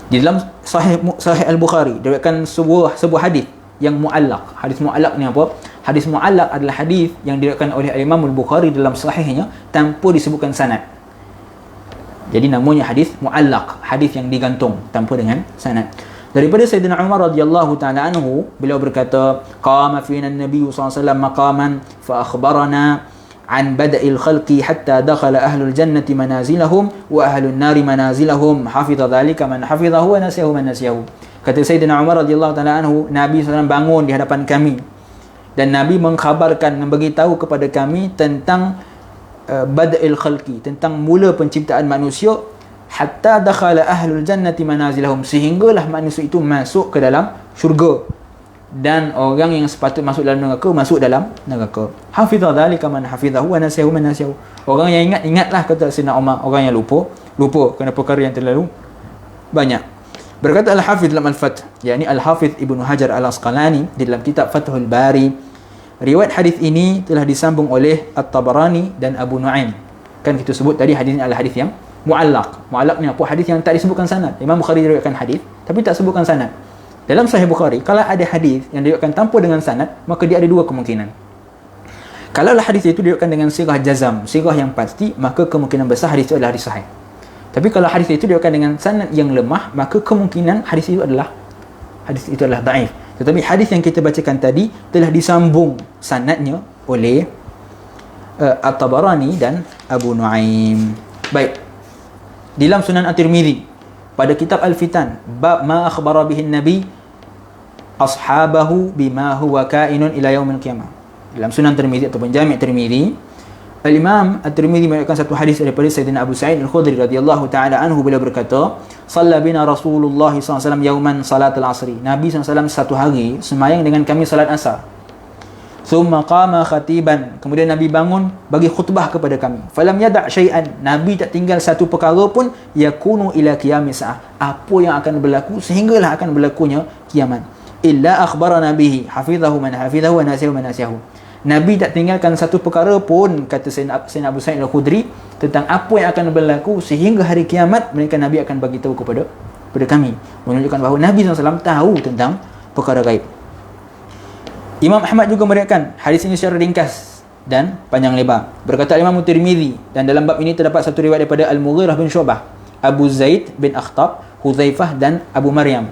Di dalam Sahih Al-Bukhari diriwayatkan sebuah hadis yang muallaq. Hadis muallaq ni apa? Hadis muallaq adalah hadis yang diriwayatkan oleh Imam Al-Bukhari dalam sahihnya tanpa disebutkan sanad. Jadi namanya hadis muallaq, hadis yang digantung tanpa dengan sanad. Daripada Sayyidina Umar radhiyallahu taala anhu, beliau berkata, qama fina an-nabiy sallallahu alaihi wasallam maqaman fa akhbarana an bada'il khalqi hatta dakhala ahlul jannati manazilahum wa ahlun nari manazilahum, hafiza dhalika man hafizahu wa nasiyahu man nasiyahu. Kata Sayyidina Umar radhiyallahu taala anhu, Nabi SAW bangun di hadapan kami dan Nabi mengkhabarkan, memberitahu kepada kami tentang bada'il khalqi, tentang mula penciptaan manusia, hatta dakhala ahlul jannati manazilahum, sehinggalah manusia itu masuk ke dalam syurga dan orang yang sepatut masuk dalam neraka masuk dalam neraka. Hafiza dzalika man hafizahu wa nasiyahu man nasiyahu. Orang yang ingatlah, kata Sayyidina Umar. Orang yang lupa kerana perkara yang terlalu banyak. Berkata Al-Hafidh dalam Al-Fath, yakni Al-Hafidh Ibnu Hajar Al-Asqalani di dalam kitab Fathul Bari, riwayat hadis ini telah disambung oleh At-Tabarani dan Abu Nu'aim. Kan kita sebut tadi hadis ini adalah hadis yang muallaq. Muallaq ni apa? Hadis yang tak disebutkan sanad. Imam Bukhari diriwayatkan hadis tapi tak sebutkan sanad. Dalam Sahih Bukhari, kalau ada hadis yang diriwayatkan tanpa dengan sanad, maka dia ada dua kemungkinan. Kalau hadis itu diriwayatkan dengan sirah jazam, sirah yang pasti, maka kemungkinan besar hadis itu adalah hadis sahih. Tapi kalau hadis itu diriwayatkan dengan sanad yang lemah, maka kemungkinan hadis itu adalah dhaif. Tetapi hadis yang kita bacakan tadi telah disambung sanadnya oleh At-Tabarani dan Abu Nu'aim. Baik. Di dalam Sunan At-Tirmidzi pada kitab Al-Fitan, bab ma akhbara bihi Nabi ashabahu bima huwa kainun ila yaumil qiyamah. Dalam Sunan Tirmidzi ataupun Jami' Tirmidzi, Al-Imam At-Tirmidzi meriwayatkan satu hadis daripada Sayyidina Abu Sa'id Al-Khudri radhiyallahu taala anhu, beliau berkata, "Shalla bina Rasulullah sallallahu alaihi wasallam yauman salatul asri." Nabi SAW satu hari sembahyang dengan kami salat asar. Thumma qama khatiban, kemudian Nabi bangun bagi khutbah kepada kami. Falam yada' syai'an, Nabi tak tinggal satu perkara pun yakunu ila qiyamis sa'ah, apa yang akan berlaku sehinggalah akan berlakunya kiamat. Illa akhbarana bihi hafizahu man hafizahu wa nasiyahu man nasiyahu. Nabi tak tinggalkan satu perkara pun, kata Sayyidina Abu Sa'id Al-Khudri, tentang apa yang akan berlaku sehingga hari kiamat, mereka Nabi akan bagi tahu kepada kami, menunjukkan bahawa Nabi SAW tahu tentang perkara gaib. Imam Ahmad juga meriwayatkan hadis ini secara ringkas dan panjang lebar. Berkata Imam Tirmidzi, dan dalam bab ini terdapat satu riwayat daripada Al-Mughirah bin Syu'bah, Abu Zaid bin Akhtab, Hudzaifah dan Abu Maryam.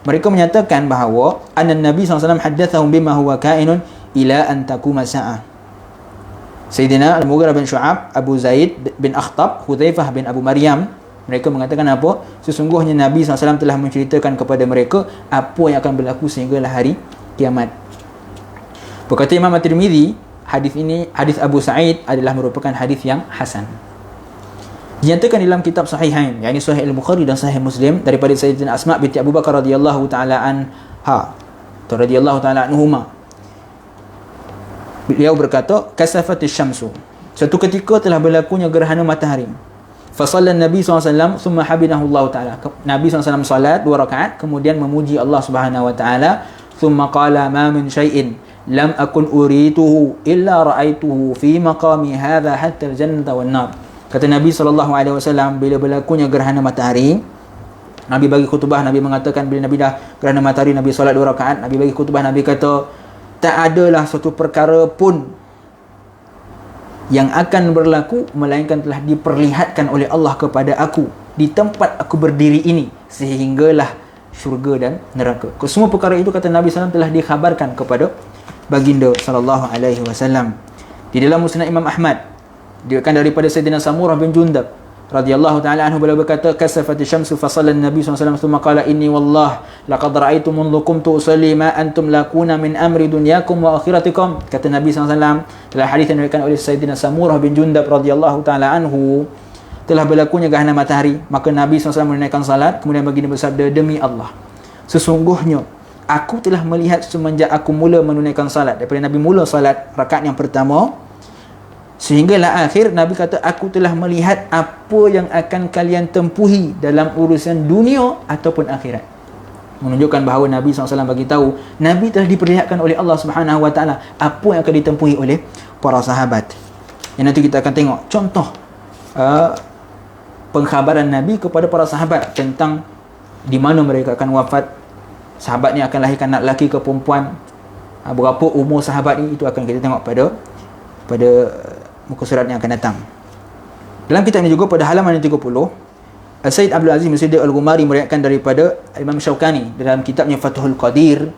Mereka menyatakan bahawa anna Nabi SAW haddathahum bima huwa kainun ila an taquma sa'ah. Sayyidina Al-Mughirah bin Syu'ab, Abu Zaid bin Akhtab, Hudzaifah bin Abu Maryam, mereka mengatakan apa? Sesungguhnya Nabi SAW telah menceritakan kepada mereka apa yang akan berlaku sehinggalah hari kiamat. Berkata Imam At-Tirmidzi, hadis ini, hadis Abu Sa'id adalah merupakan hadis yang hasan. Dinyatakan dalam kitab Sahihain, yakni Sahih Al-Bukhari dan Sahih Muslim, daripada Sayyidatina Asma binti Abu Bakar radhiyallahu taala anha. radhiyallahu taala anhuma. Beliau berkata, kasafatis syamsu. Suatu ketika telah berlakunya gerhana matahari. Fasallan Nabi SAW thumma habinahu Allah Ta'ala. Nabi SAW salat 2 rakaat, kemudian memuji Allah Subhanahu Wa Ta'ala. Thumma qala ma min syai'in lam akun urituhu illa ra'aituhu fi maqami hadha hatta al-jannata wan nar. Kata Nabi SAW, bila berlakunya gerhana matahari, Nabi bagi khutbah, Nabi mengatakan bila Nabi dah gerhana matahari, Nabi salat 2 rakaat, Nabi bagi khutbah, Nabi kata, tak adalah suatu perkara pun yang akan berlaku melainkan telah diperlihatkan oleh Allah kepada aku di tempat aku berdiri ini, sehinggalah syurga dan neraka. Semua perkara itu, kata Nabi SAW, telah dikhabarkan kepada baginda SAW. Di dalam Musnad Imam Ahmad, diriwayatkan daripada Sayyidina Samurah bin Jundab radhiyallahu ta'ala anhu, beliau berkata, kasafati syamsu fasalla Nabi SAW thumma qala inni wallah laqad ra'aitu mundu qumtu usalli ma antum lakuna min amri dunyakum wa akhiratikum. Kata Nabi SAW dalam hadis yang diriwayatkan oleh Sayyidina Samurah bin Jundab radhiyallahu ta'ala anhu, telah berlakunya gerhana matahari, maka Nabi SAW menunaikan salat, kemudian baginda bersabda, demi Allah, sesungguhnya aku telah melihat semenjak aku mula menunaikan salat, daripada Nabi mula salat rakaat yang pertama sehinggalah akhir, Nabi kata, aku telah melihat apa yang akan kalian tempuhi dalam urusan dunia ataupun akhirat. Menunjukkan bahawa Nabi SAW bagi tahu, Nabi telah diperlihatkan oleh Allah Subhanahu Wa Taala apa yang akan ditempuhi oleh para sahabat. Yang nanti kita akan tengok contoh pengkhabaran Nabi kepada para sahabat tentang di mana mereka akan wafat, sahabat ni akan lahirkan anak lelaki ke perempuan, berapa umur sahabat ni, itu akan kita tengok pada muka surat yang akan datang. Dalam kitab ini juga pada halaman yang 30, Sayyid Abdul Aziz bin Siddiq Al-Ghumari meriwayatkan daripada Imam Syaukani dalam kitabnya Fathul Qadir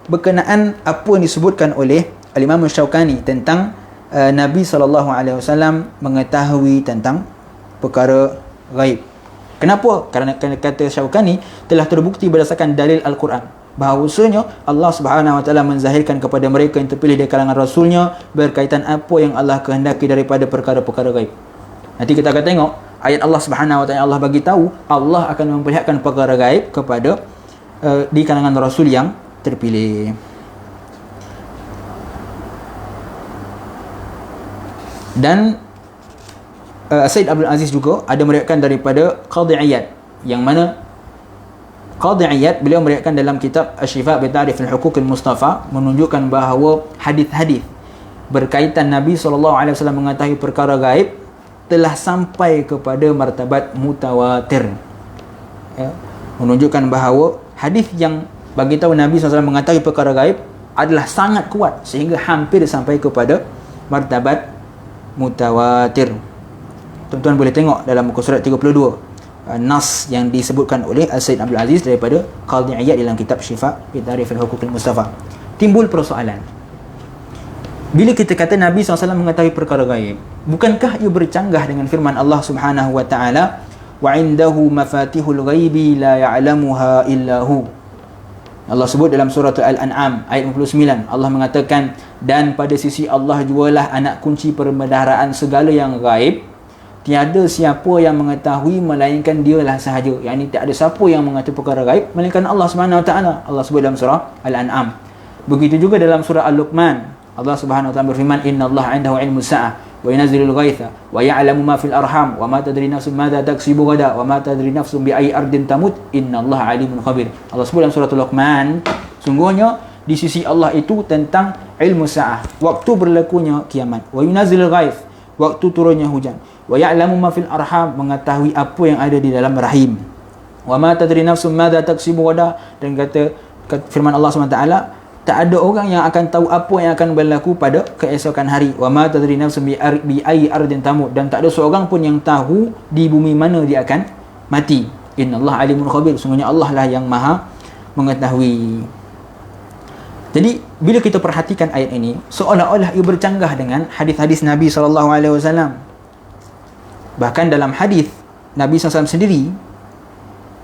berkenaan apa yang disebutkan oleh Imam Syaukani tentang Nabi SAW mengetahui tentang perkara gaib. Kenapa? Kerana kata Syaukani telah terbukti berdasarkan dalil Al-Quran bahawasanya Allah Subhanahu Wa Taala menzahirkan kepada mereka yang terpilih dari kalangan Rasulnya berkaitan apa yang Allah kehendaki daripada perkara-perkara gaib. Nanti kita akan tengok ayat Allah Subhanahu Wa Taala, Allah bagi tahu Allah akan memperlihatkan perkara gaib kepada di kalangan Rasul yang terpilih. Dan Sayyid Abdul Aziz juga ada meriwayatkan daripada Qadhi Iyad, yang mana Qadhi Iyad beliau meriwayatkan dalam kitab Asy-Syifa bi Ta'rif al-Huquq al-Mustafa menunjukkan bahawa hadis-hadis berkaitan Nabi SAW mengetahui perkara gaib telah sampai kepada martabat mutawatir. Ya, menunjukkan bahawa hadis yang bagi tahu Nabi SAW mengetahui perkara gaib adalah sangat kuat sehingga hampir sampai kepada martabat mutawatir. Tuan-tuan boleh tengok dalam muka surat 32 nas yang disebutkan oleh Sayyid Abdul Aziz daripada Qadhi Iyad dalam kitab Syifa bi Ta'rif al-Huquq al-Mustafa. Timbul persoalan, bila kita kata Nabi SAW mengetahui perkara gaib, bukankah ia bercanggah dengan firman Allah Subhanahu Wa Taala, wa indahu mafatihul ghaibi la ya'lamuha illa hu. Allah sebut dalam surah Al-An'am ayat 59, Allah mengatakan, dan pada sisi Allah jualah anak kunci perbendaharaan segala yang gaib, tiada siapa yang mengetahui melainkan dialah sahaja. Yang ini tak ada siapa yang mengetahui perkara gaib melainkan Allah Subhanahu Wa Taala. Allah sebut dalam surah Al-An'am. Begitu juga dalam surah Al-Luqman, Allah Subhanahu Wa Taala berfirman, innallaha 'indahu 'ilmus sa'ah wa yunazzilul ghaitha wa ya'lamu ma fil arham wa ma tadri nafsun madza taksibu ghadan wa ma tadri nafsun bi ayyi ardin tamut innallaha 'alimun khabir. Allah sebut dalam surah Al-Luqman, sungguhnya di sisi Allah itu tentang ilmu sa'ah, waktu berlakunya kiamat, wa yunazzilul ghaith, waktu turunnya hujan, wa ya'lamu ma fil arham, mengetahui apa yang ada di dalam rahim, wa ma tadri nafsun madza taksibu ghadan, dan kata firman Allah SWT, tak ada orang yang akan tahu apa yang akan berlaku pada keesokan hari, wa ma tadri nafsun bi ayyi ardin tamut, dan tak ada seorang pun yang tahu di bumi mana dia akan mati. Innallaha alimun khabir, sungguhnya Allah lah yang maha mengetahui. Jadi bila kita perhatikan ayat ini, seolah-olah ia bercanggah dengan hadis-hadis Nabi SAW. Bahkan dalam hadis Nabi SAW sendiri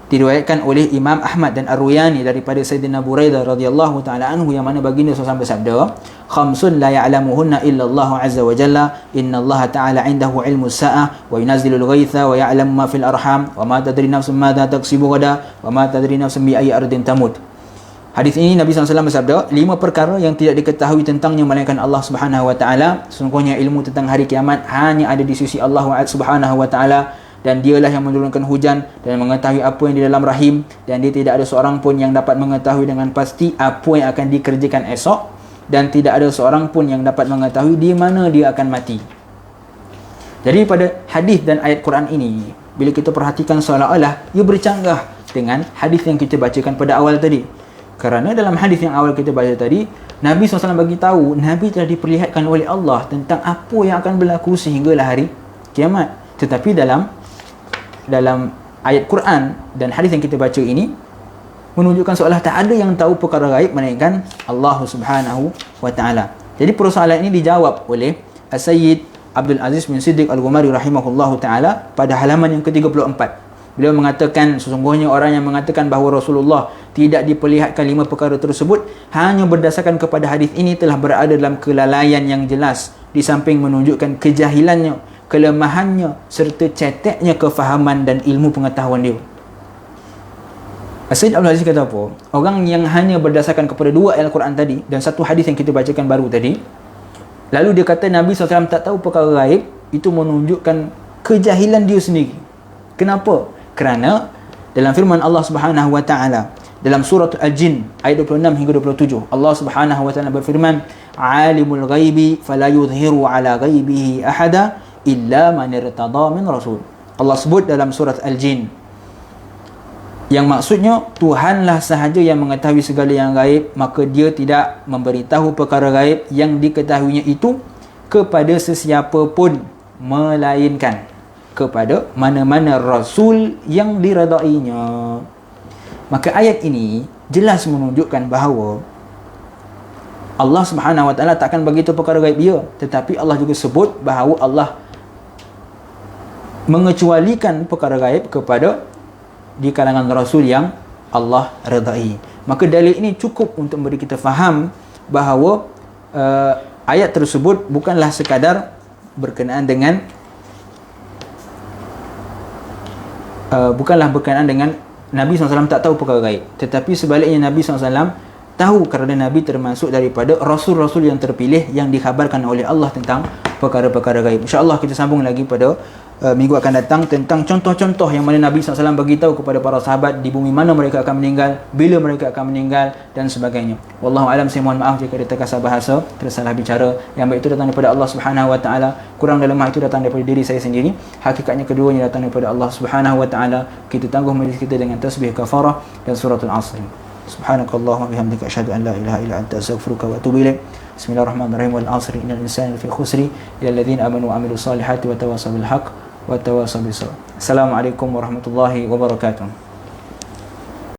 diriwayatkan oleh Imam Ahmad dan Ar-Ruyani daripada Sayyidina Buraidah radhiyallahu taala anhu, yang mana baginda SAW bersabda, khamsun la ya'lamuhunna illa Allah azza wa jalla, innallaha ta'ala 'indahu 'ilmus sa'ah wa yunazzilul ghaitha wa ya'lamu ma fil arham wa ma tadri nafsun madza taksibu ghadan wa ma tadri nafsun bi ayyi ardin tamut. Hadis ini Nabi SAW bersabda, 5 perkara yang tidak diketahui tentangnya melainkan Allah Subhanahu wa taala. Sesungguhnya ilmu tentang hari kiamat hanya ada di sisi Allah Subhanahu wa taala, dan dialah yang menurunkan hujan dan mengetahui apa yang di dalam rahim, dan dia tidak ada seorang pun yang dapat mengetahui dengan pasti apa yang akan dikerjakan esok, dan tidak ada seorang pun yang dapat mengetahui di mana dia akan mati. Jadi pada hadis dan ayat Quran ini, bila kita perhatikan seolah-olah ia bercanggah dengan hadis yang kita bacakan pada awal tadi. Kerana dalam hadis yang awal kita baca tadi, Nabi SAW bagi tahu Nabi telah diperlihatkan oleh Allah tentang apa yang akan berlaku sehinggalah hari kiamat. Tetapi dalam ayat Quran dan hadis yang kita baca ini menunjukkan seolah tak ada yang tahu perkara gaib melainkan Allah Subhanahu wa taala. Jadi persoalan ini dijawab oleh As-Sayyid Abdul Aziz bin Siddiq Al-Ghumari rahimahullahu taala pada halaman yang ke-34. Beliau mengatakan sesungguhnya orang yang mengatakan bahawa Rasulullah tidak diperlihatkan 5 perkara tersebut hanya berdasarkan kepada hadis ini telah berada dalam kelalaian yang jelas, di samping menunjukkan kejahilannya, kelemahannya serta ceteknya kefahaman dan ilmu pengetahuan dia. Sayyid Abdul Aziz kata apa? Orang yang hanya berdasarkan kepada 2 ayat Al-Quran tadi dan 1 hadis yang kita bacakan baru tadi, lalu dia kata Nabi SAW tak tahu perkara gaib, itu menunjukkan kejahilan dia sendiri. Kenapa? Kerana dalam firman Allah Subhanahu wa taala dalam surah Al-Jin ayat 26 hingga 27, Allah Subhanahu wa taala berfirman, "Alimul ghaibi fala yudhiru ala ghaibihi ahada illa man irtada min rasul." Allah sebut dalam surah Al-Jin, yang maksudnya Tuhanlah sahaja yang mengetahui segala yang gaib, maka dia tidak memberitahu perkara gaib yang diketahuinya itu kepada sesiapa pun melainkan kepada mana-mana rasul yang diredainya. Maka ayat ini jelas menunjukkan bahawa Allah Subhanahu wa taala takkan bagi tahu perkara gaib dia, tetapi Allah juga sebut bahawa Allah mengecualikan perkara gaib kepada di kalangan rasul yang Allah redai. Maka dalil ini cukup untuk memberi kita faham bahawa ayat tersebut bukanlah sekadar berkenaan dengan Nabi SAW tak tahu perkara gaib, tetapi sebaliknya Nabi SAW tahu kerana Nabi termasuk daripada Rasul-Rasul yang terpilih yang dikhabarkan oleh Allah tentang perkara-perkara gaib. InsyaAllah kita sambung lagi pada minggu akan datang tentang contoh-contoh yang mana Nabi SAW beritahu kepada para sahabat di bumi mana mereka akan meninggal, bila mereka akan meninggal dan sebagainya. Wallahu alam, saya mohon maaf jika ada terkasar bahasa, tersalah bicara. Yang baik itu datang daripada Allah Subhanahu wa taala, kurang dan lemah itu datang daripada diri saya sendiri. Hakikatnya keduanya datang daripada Allah Subhanahu wa taala. Kita tangguh majlis kita dengan tasbih kafarah dan suratul Asr. Subhanakallahumma bihamdika asyhadu an la ilaha illa anta astaghfiruka wa atubu ilaik. Bismillahirrahmanirrahim. Wal 'asri innal insana lafi khusri illa alladziina amanu wa 'amilus solihati wa tawassaw bil haqq wa tawassaw bis sabr. Assalamualaikum warahmatullahi wabarakatuh.